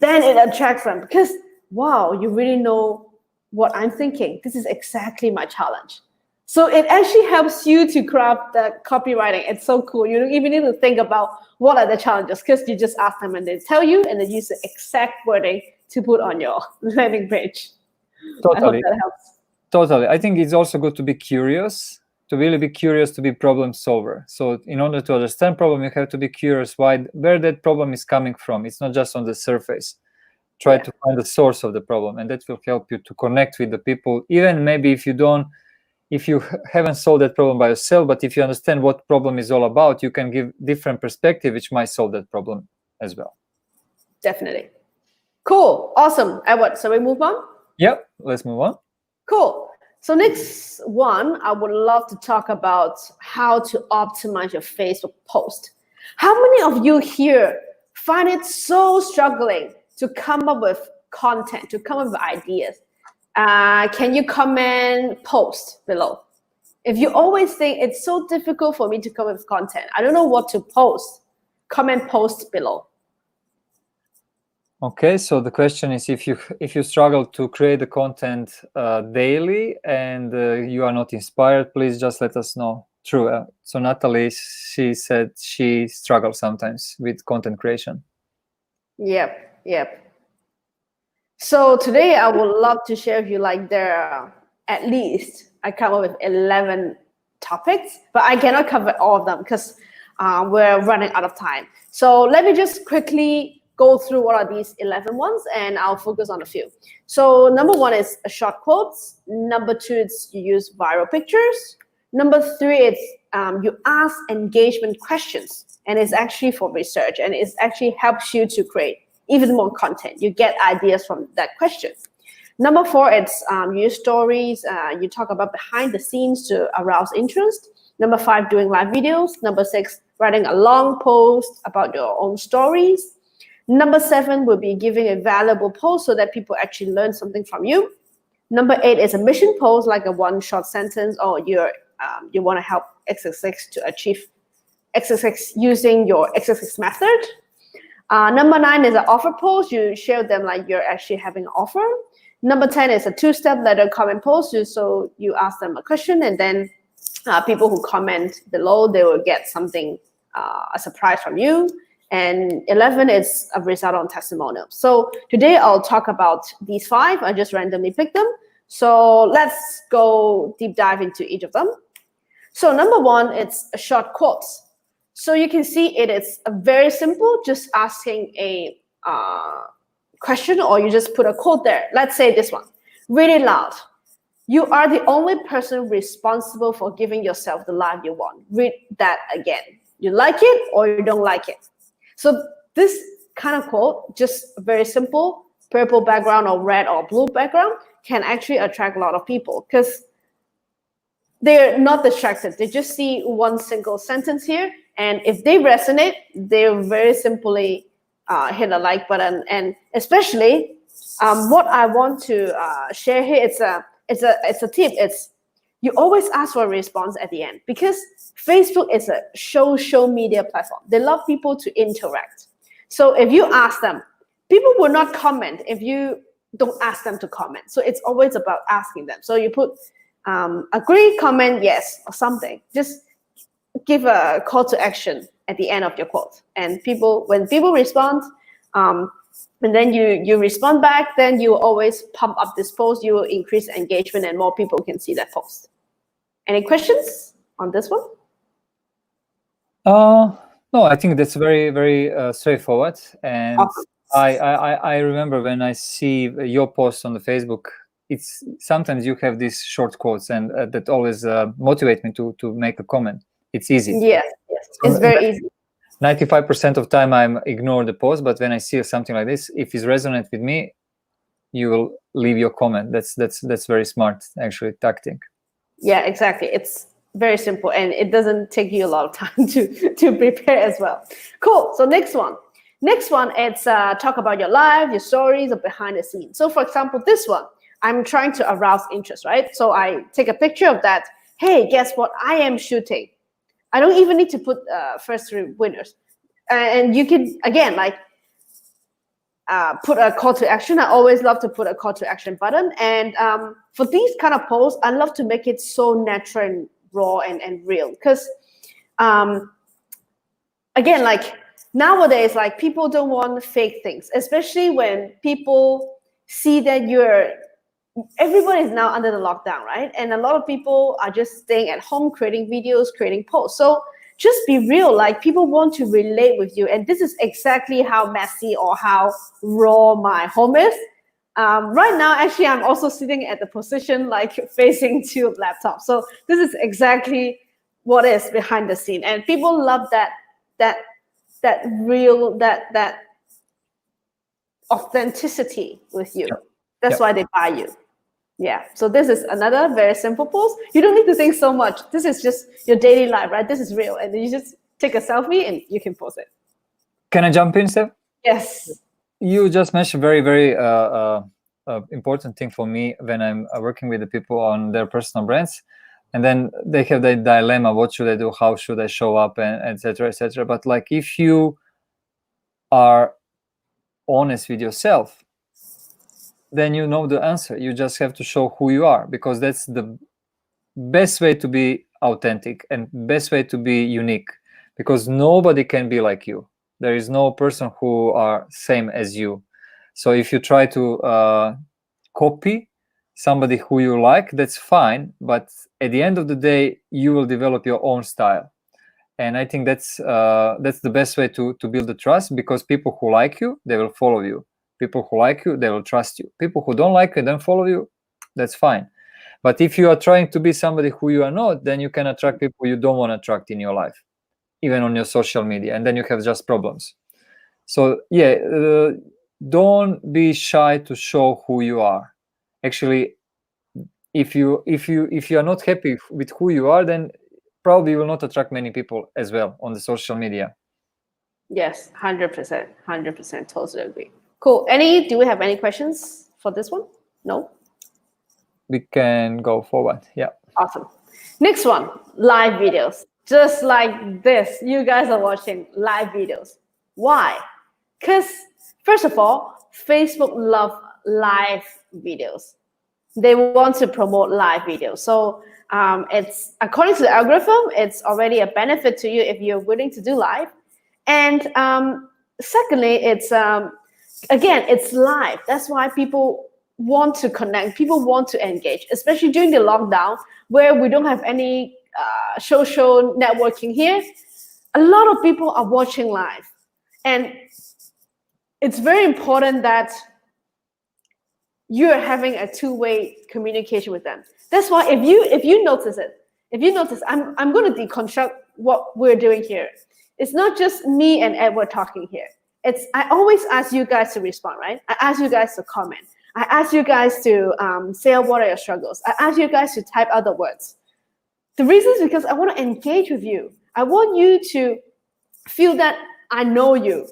Then it attracts them because, wow, you really know what I'm thinking. This is exactly my challenge. So it actually helps you to craft the copywriting. It's so cool. You don't even need to think about what are the challenges because you just ask them and they tell you, and then use the exact wording to put on your landing page. Totally. I hope that helps. Totally. I think it's also good to be curious, to really be curious, to be problem solver. So in order to understand problem, you have to be curious where that problem is coming from. It's not just on the surface. Try to find the source of the problem, and that will help you to connect with the people. Even maybe if you haven't solved that problem by yourself, but if you understand what problem is all about, you can give different perspective, which might solve that problem as well. Definitely. Cool. Awesome. Edward, so we move on? Yep, let's move on. Cool. So next one, I would love to talk about how to optimize your Facebook post. How many of you here find it so struggling to come up with content, to come up with ideas? Can you comment post below? If you always think it's so difficult for me to come up with content, I don't know what to post, comment post below. Okay, so the question is, if you struggle to create the content daily and you are not inspired, please just let us know. True. So Natalie, she said she struggles sometimes with content creation. Yep. So today I would love to share with you, like, there are at least, I come up with 11 topics, but I cannot cover all of them because we're running out of time. So let me just quickly go through what are these 11 ones, and I'll focus on a few. So number one is short quotes. Number two, it's you use viral pictures. Number three, it's you ask engagement questions, and it's actually for research, and it actually helps you to create even more content. You get ideas from that question. Number four, it's you use stories. You talk about behind the scenes to arouse interest. Number five, doing live videos. Number six, writing a long post about your own stories. Number seven will be giving a valuable post so that people actually learn something from you. Number eight is a mission post, like a one short sentence, or you want to help XXX to achieve XXX using your XXX method. Number nine is an offer post. You share them like you're actually having an offer. Number 10 is a two-step letter comment post. So you ask them a question, and then people who comment below, they will get something, a surprise from you. And 11 is a result on testimonial. So today I'll talk about these five. I just randomly picked them. So let's go deep dive into each of them. So number one, it's a short quotes. So you can see it is a very simple, just asking a question, or you just put a quote there. Let's say this one, really loud. You are the only person responsible for giving yourself the life you want. Read that again. You like it or you don't like it. So this kind of quote, just very simple, purple background or red or blue background, can actually attract a lot of people because they're not distracted. They just see one single sentence here, and if they resonate, they'll very simply hit a like button. And especially what I want to share here, it's a tip. It's you always ask for a response at the end, because Facebook is a social media platform. They love people to interact. So if you ask them, people will not comment if you don't ask them to comment. So it's always about asking them. So you put agree, comment, yes, or something. Just give a call to action at the end of your quote. And when people respond, and then you respond back, then you always pump up this post. You will increase engagement, and more people can see that post. Any questions on this one? No, I think that's very, very straightforward. And Awesome. I remember when I see your post on the Facebook, it's sometimes you have these short quotes, and that always motivate me to make a comment. It's easy. Yes, it's very easy. 95% of time I'm ignore the post, but when I see something like this, if it resonates with me, you will leave your comment. That's very smart, actually, tactic. Yeah, exactly. It's very simple, and it doesn't take you a lot of time to prepare as well. Cool. So next one, it's talk about your life, your stories, or behind the scenes. So for example, this one, I'm trying to arouse interest, right? So I take a picture of that. Hey, guess what? I am shooting. I don't even need to put first three winners. And you can, again, like put a call to action. I always love to put a call to action button. And for these kind of posts, I love to make it so natural and raw and real. Because again, like nowadays, like people don't want fake things, especially when people see that everybody is now under the lockdown, right? And a lot of people are just staying at home, creating videos, creating posts. So just be real, like people want to relate with you. And this is exactly how messy or how raw my home is. Right now, actually, I'm also sitting at the position like facing to laptop. So this is exactly what is behind the scene. And people love that real, that authenticity with you. Yep. That's Yep. why they buy you. Yeah. So this is another very simple post. You don't need to think so much. This is just your daily life, right? This is real. And then you just take a selfie and you can post it. Can I jump in, Steph? Yes. You just mentioned very important thing for me when I'm working with the people on their personal brands, and then they have that dilemma: what should I do? How should I show up? And etc. etc. But like, if you are honest with yourself, then you know the answer. You just have to show who you are, because that's the best way to be authentic and best way to be unique, because nobody can be like you. There is no person who are same as you. So if you try to copy somebody who you like, that's fine, but at the end of the day, you will develop your own style. And I think that's the best way to build the trust, because people who like you, they will follow you. People who like you, they will trust you. People who don't like you, don't follow you, that's fine. But if you are trying to be somebody who you are not, then you can attract people you don't want to attract in your life, even on your social media, and then you have just problems. So yeah, don't be shy to show who you are. Actually, if you are not happy with who you are, then probably you will not attract many people as well on the social media. Yes, 100%, 100%, totally agree. Cool. Do we have any questions for this one? No? We can go forward. Yeah. Awesome. Next one, live videos. Just like this, you guys are watching live videos. Why? Because first of all, Facebook love live videos. They want to promote live videos. So it's, according to the algorithm, it's already a benefit to you if you're willing to do live. And secondly, it's again, it's live. That's why people want to connect. People want to engage, especially during the lockdown where we don't have any social networking here. A lot of people are watching live, and it's very important that you're having a two-way communication with them. That's why if you notice, I'm going to deconstruct what we're doing here. It's not just me and Edward talking here. I always ask you guys to respond, right? I ask you guys to comment. I ask you guys to say what are your struggles. I ask you guys to type out the words. The reason is because I want to engage with you. I want you to feel that I know you.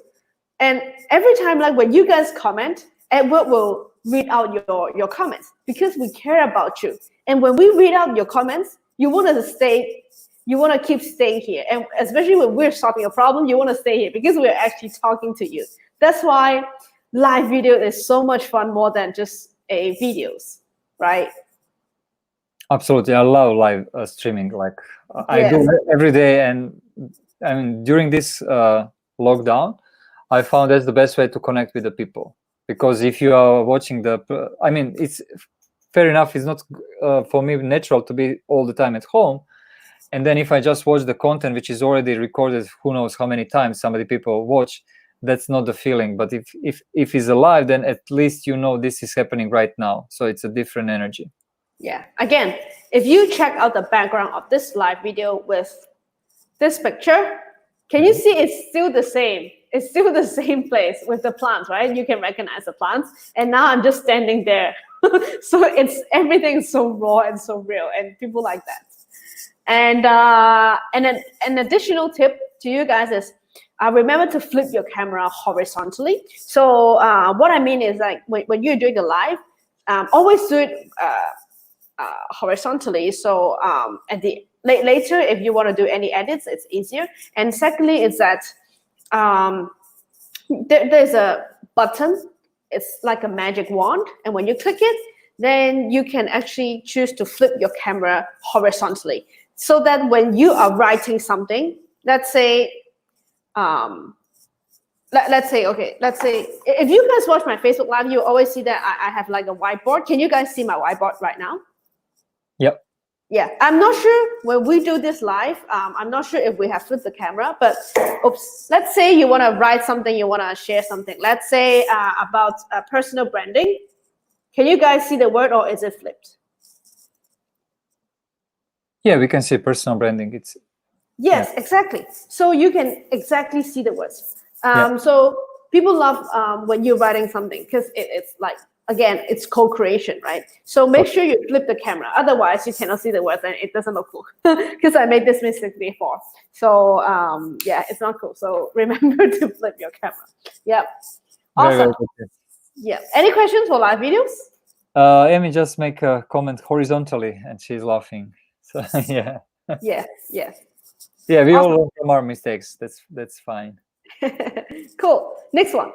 And every time, like when you guys comment, Edward will read out your comments because we care about you. And when we read out your comments, you want to keep staying here. And especially when we're solving a problem, you want to stay here because we're actually talking to you. That's why live video is so much fun, more than just a videos, right? Absolutely. I love live streaming. Like I do every day. And I mean, during this lockdown, I found that's the best way to connect with the people. Because if you are watching it's fair enough. It's not for me natural to be all the time at home. And then if I just watch the content, which is already recorded, who knows how many times somebody people watch, that's not the feeling. But if it's alive, then at least you know this is happening right now. So it's a different energy. Yeah. Again, if you check out the background of this live video with this picture, can you see it's still the same? It's still the same place with the plants, right? You can recognize the plants. And now I'm just standing there. So everything is so raw and so real, and people like that. And an additional tip to you guys is remember to flip your camera horizontally. So what I mean is, like when you're doing a live, always do it horizontally. So at the later, if you want to do any edits, it's easier. And secondly, is that there's a button. It's like a magic wand, and when you click it, then you can actually choose to flip your camera horizontally, so that when you are writing something, let's say if you guys watch my Facebook Live, you always see that I have like a whiteboard. Can you guys see my whiteboard right now? Yep. Yeah, I'm not sure when we do this live, I'm not sure if we have flipped the camera, but let's say you want to write something, you want to share something. Let's say about personal branding. Can you guys see the word, or is it flipped? Yeah, we can see personal branding. Yes, exactly. So you can exactly see the words. Yeah. So people love when you're writing something because it's like, again, it's co-creation, right? So make sure you flip the camera. Otherwise, you cannot see the words and it doesn't look cool. Because I made this mistake before. So yeah, it's not cool. So remember to flip your camera. Yeah. Awesome. Very, very good. Yeah. Any questions for live videos? Amy just make a comment horizontally, and she's laughing. So yeah. Yeah. Yeah, we all learn from our mistakes. That's fine. Cool. Next one.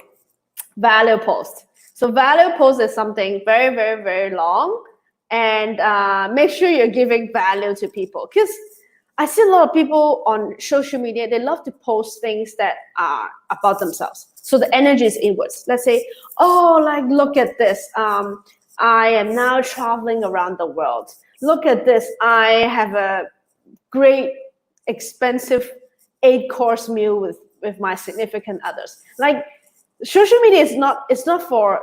Value post. So value post is something very, very, very long, and make sure you're giving value to people, because I see a lot of people on social media, they love to post things that are about themselves. So the energy is inwards. Let's say, oh, like, look at this. I am now traveling around the world. Look at this. I have a great, expensive 8-course meal with my significant others. Like, social media is not for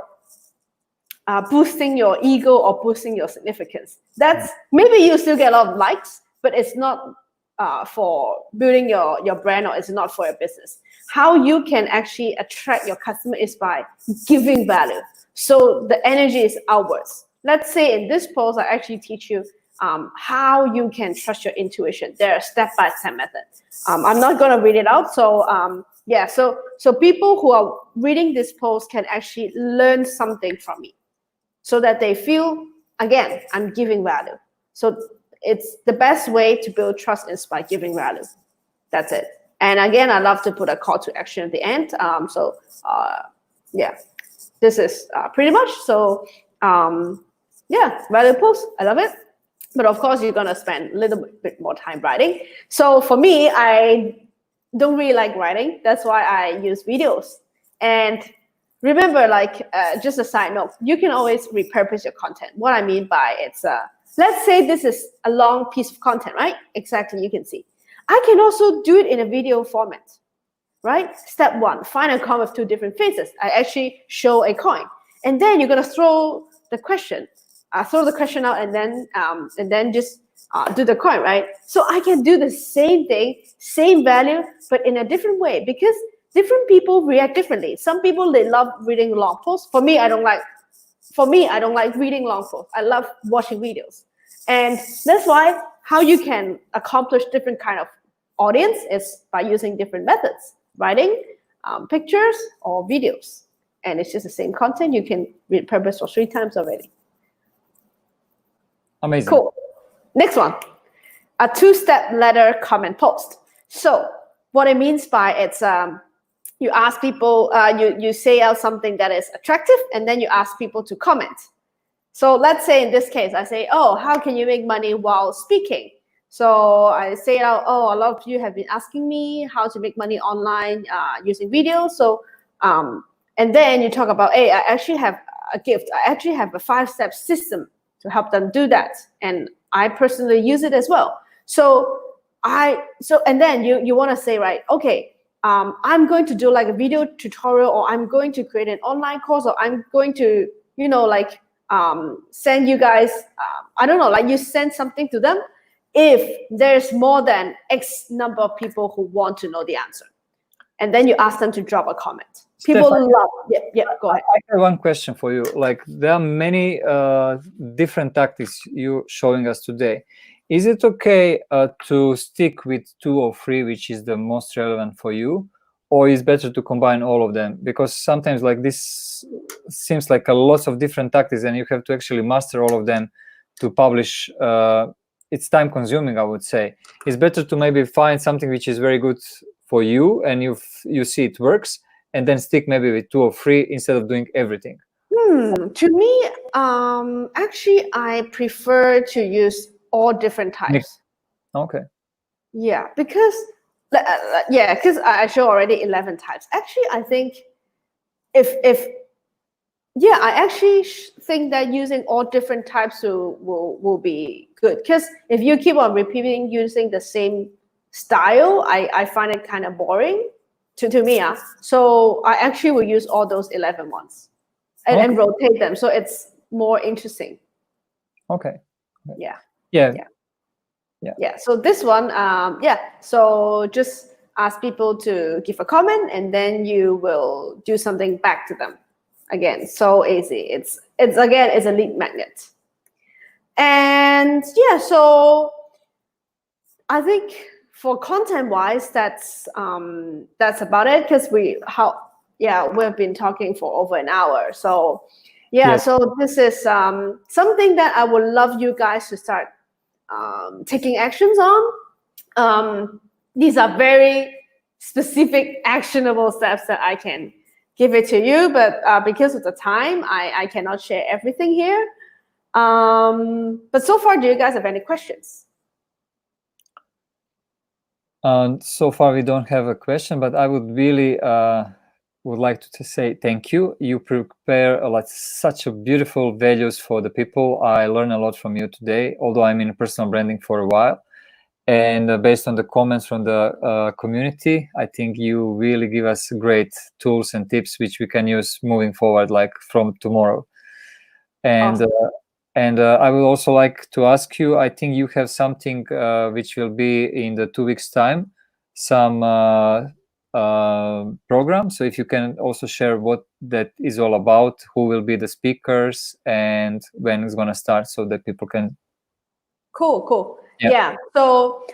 boosting your ego or boosting your significance. That's, maybe you still get a lot of likes, but it's not for building your brand, or it's not for your business. How you can actually attract your customer is by giving value. So the energy is outwards. Let's say in this post, I actually teach you how you can trust your intuition. There are step-by-step methods. I'm not going to read it out. So yeah, so people who are reading this post can actually learn something from me, so that they feel, again, I'm giving value. So it's the best way to build trust is by giving value. That's it. And again, I love to put a call to action at the end. Yeah, this is pretty much. So yeah, value post, I love it. But of course, you're gonna spend a little bit more time writing. So for me, I don't really like writing. That's why I use videos. And remember, like, just a side note, you can always repurpose your content. What I mean by it's, let's say this is a long piece of content, right? Exactly, you can see. I can also do it in a video format, right? Step 1, find a coin with 2 different faces. I actually show a coin. And then you're gonna throw the question out, and then just do the coin, right? So I can do the same thing, same value, but in a different way, because different people react differently. Some people, they love reading long posts. For me, I don't like reading long posts. I love watching videos. And that's why how you can accomplish different kind of audience is by using different methods, writing, pictures, or videos. And it's just the same content. You can repurpose for 3 times already. Amazing. Cool. Next one, a 2-step letter comment post. So what it means by it's, you ask people, you say out something that is attractive, and then you ask people to comment. So let's say in this case, I say, oh, how can you make money while speaking? So I say out, oh, a lot of you have been asking me how to make money online using videos. So, and then you talk about, hey, I actually have a gift. I actually have a 5-step system to help them do that. And I personally use it as well. And then you want to say, right, okay, I'm going to do like a video tutorial, or I'm going to create an online course, or I'm going to, send you guys, I don't know, like you send something to them if there's more than X number of people who want to know the answer. And then you ask them to drop a comment. People love, go ahead. I have one question for you. Like, there are many different tactics you're showing us today. Is it okay to stick with 2 or 3, which is the most relevant for you? Or is it better to combine all of them? Because sometimes like this seems like a lot of different tactics, and you have to actually master all of them to publish. It's time consuming, I would say. It's better to maybe find something which is very good for you, and you see it works, and then stick maybe with 2 or 3 instead of doing everything. To me, actually, I prefer to use all different types. Okay. Yeah, because I show already 11 types. Actually, I think I actually think that using all different types will be good. Because if you keep on repeating using the same style, I find it kind of boring to me. So I actually will use all those 11 ones and rotate them, so it's more interesting. Okay. Yeah. Yeah. So this one, so just ask people to give a comment, and then you will do something back to them. Again, so easy. It's again, it's a lead magnet. And yeah, so I think for content wise, that's about it, because we've been talking for over an hour. So yeah, Yes. so this is something that I would love you guys to start taking actions on. These are very specific, actionable steps that I can give it to you, but because of the time, I cannot share everything here. But so far, do you guys have any questions? So far, we don't have a question, but I would really would like to say thank you. You prepare such a beautiful values for the people. I learned a lot from you today, although I'm in personal branding for a while. And based on the comments from the community, I think you really give us great tools and tips which we can use moving forward, like from tomorrow. And Awesome. And I would also like to ask you, I think you have something which will be in the 2 weeks time, some program. So if you can also share what that is all about, who will be the speakers, and when it's going to start, so that people can. Cool. Yeah. So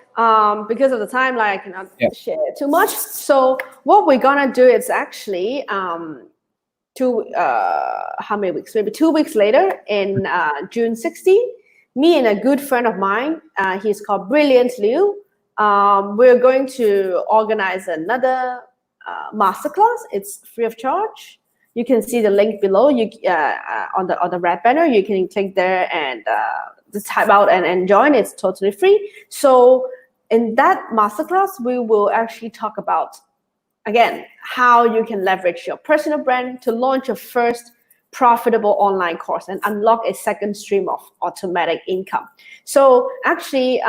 because of the time, like I cannot share too much. So what we're gonna do is actually how many weeks? Maybe 2 weeks later, in June 16, me and a good friend of mine, he's called Brilliant Liu. We're going to organize another masterclass. It's free of charge. You can see the link below. You on the red banner. You can click there and just type out and join. It's totally free. So in that masterclass, we will actually talk about, again, how you can leverage your personal brand to launch your first profitable online course and unlock a second stream of automatic income. So actually,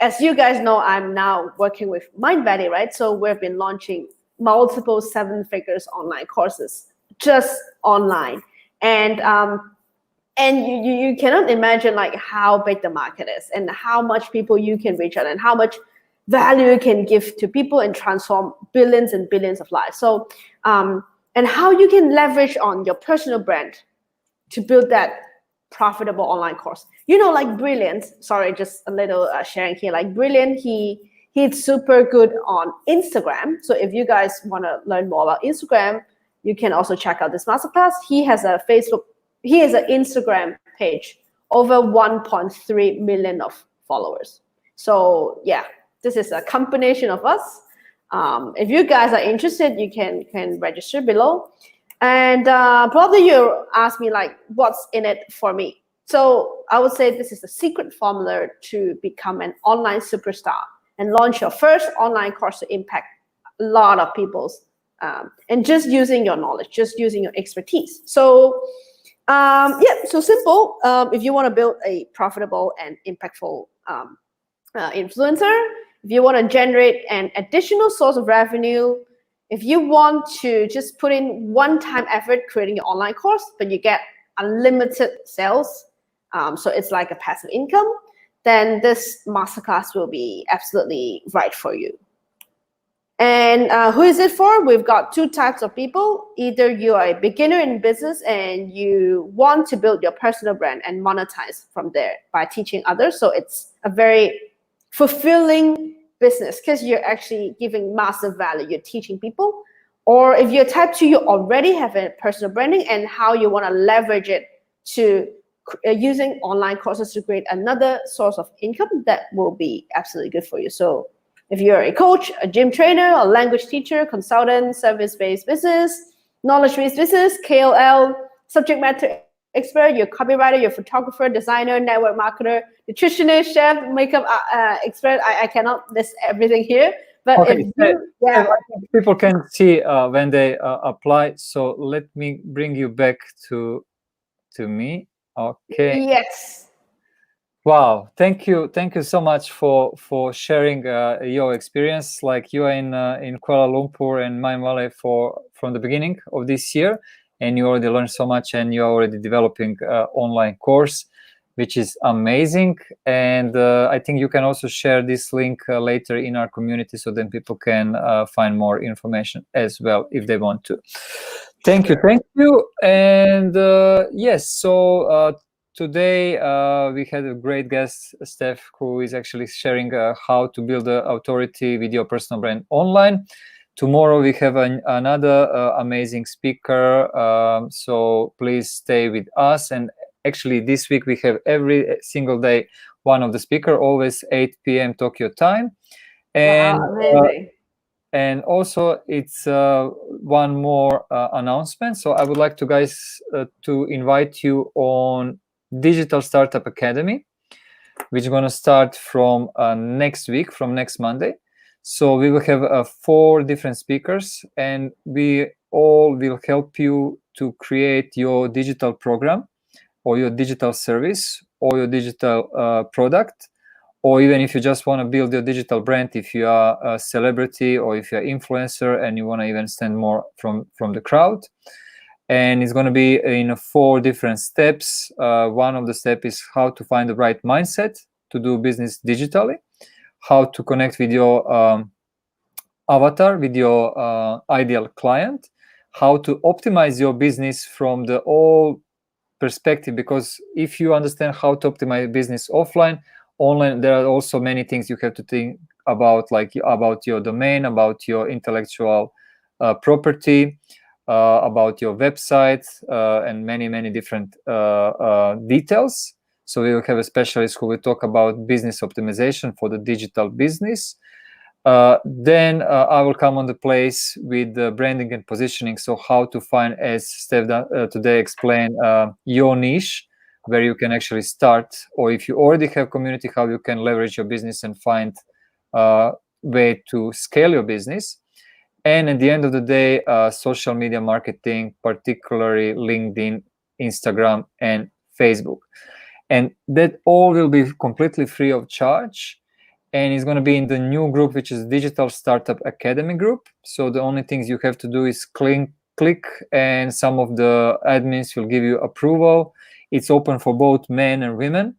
as you guys know, I'm now working with Mindvalley, right? So we've been launching multiple 7-figures online courses just online. And you cannot imagine like how big the market is and how much people you can reach out and how much value you can give to people and transform billions and billions of lives. So, and how you can leverage on your personal brand to build that profitable online course. You know, like Brilliant, sorry, just a little sharing here, like Brilliant, he's super good on Instagram. So if you guys want to learn more about Instagram, you can also check out this masterclass. He has an Instagram page, over 1.3 million of followers. So yeah, this is a combination of us. If you guys are interested, you can register below. And probably you ask me like, what's in it for me? So I would say this is the secret formula to become an online superstar and launch your first online course to impact a lot of people's, and just using your knowledge, just using your expertise. So so simple. If you want to build a profitable and impactful influencer, if you want to generate an additional source of revenue, if you want to just put in one-time effort creating your online course, but you get unlimited sales, so it's like a passive income, then this masterclass will be absolutely right for you. And who is it for? We've got 2 types of people. Either you are a beginner in business and you want to build your personal brand and monetize from there by teaching others. So it's a very fulfilling business because you're actually giving massive value. You're teaching people. Or if you're type 2, you already have a personal branding and how you want to leverage it to using online courses to create another source of income, that will be absolutely good for you. So if you're a coach, a gym trainer, a language teacher, consultant, service-based business, knowledge-based business, KOL, subject matter expert, you're copywriter, you're photographer, designer, network marketer, nutritionist, chef, makeup expert. I cannot list everything here. But okay, people can see when they apply. So let me bring you back to me. Okay. Yes. Wow, thank you so much for sharing your experience. Like, you are in Kuala Lumpur and Mindvalley from the beginning of this year, and you already learned so much, and you are already developing online course. which is amazing. And I think you can also share this link later in our community, so then people can find more information as well if they want to. Thank you. And yes, so today we had a great guest, Stef, who is actually sharing how to build an authority with your personal brand online. Tomorrow we have another amazing speaker, so please stay with us. And actually this week we have every single day one of the speaker, always 8 p.m. Tokyo time. And wow, amazing. And also it's one more announcement. So I would like to guys to invite you on Digital Startup Academy, which is going to start from next week, from next Monday. So we will have 4 different speakers, and we all will help you to create your digital program or your digital service or your digital product, or even if you just want to build your digital brand, if you are a celebrity or if you're an influencer and you want to even stand more from the crowd. And it's going to be in 4 different steps. One of the steps is how to find the right mindset to do business digitally, how to connect with your avatar, with your ideal client, how to optimize your business from the all perspective, because if you understand how to optimize business offline, online, there are also many things you have to think about, like about your domain, about your intellectual property, about your website, and many different details. So we will have a specialist who will talk about business optimization for the digital business. Then I will come on the place with the branding and positioning. So how to find, as Stef today explained, your niche, where you can actually start, or if you already have community, how you can leverage your business and find a way to scale your business. And at the end of the day, social media marketing, particularly LinkedIn, Instagram, and Facebook. And that all will be completely free of charge. And it's going to be in the new group, which is Digital Startup Academy group. So the only things you have to do is click, and some of the admins will give you approval. It's open for both men and women.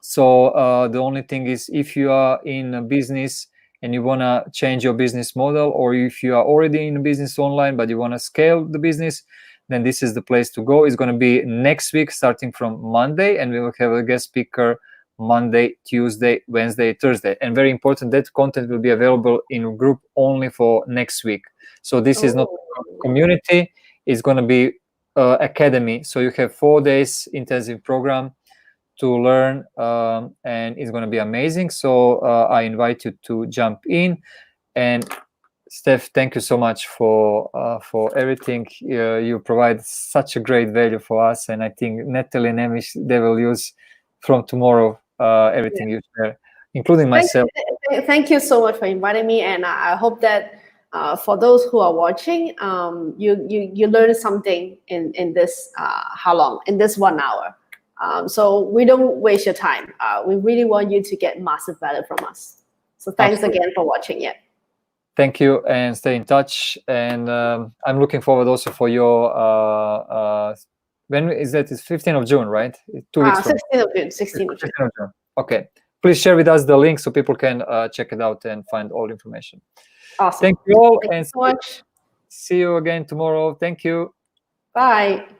So the only thing is, if you are in a business and you want to change your business model, or if you are already in a business online but you want to scale the business, then this is the place to go. It's going to be next week, starting from Monday, and we will have a guest speaker Monday, Tuesday, Wednesday, Thursday. And very important, that content will be available in group only for next week. So this is not community, it's going to be academy. So you have 4 days intensive program to learn, and it's going to be amazing. So I invite you to jump in. And Stef, thank you so much for everything. You provide such a great value for us, and I think Natalie and Emish, they will use from tomorrow everything you share, including myself. Thank you so much for inviting me, and I hope that for those who are watching, you learn something in this in this 1 hour. So we don't waste your time. We really want you to get massive value from us. So thanks again for watching. Yeah. Thank you, and stay in touch. And I'm looking forward also for your when is that? It's 15th of June, right? 2 weeks from 16th of June. 16th of June. Okay. Please share with us the link so people can check it out and find all information. Awesome. Thank you all, Thank and you so much. see you again tomorrow. Thank you. Bye.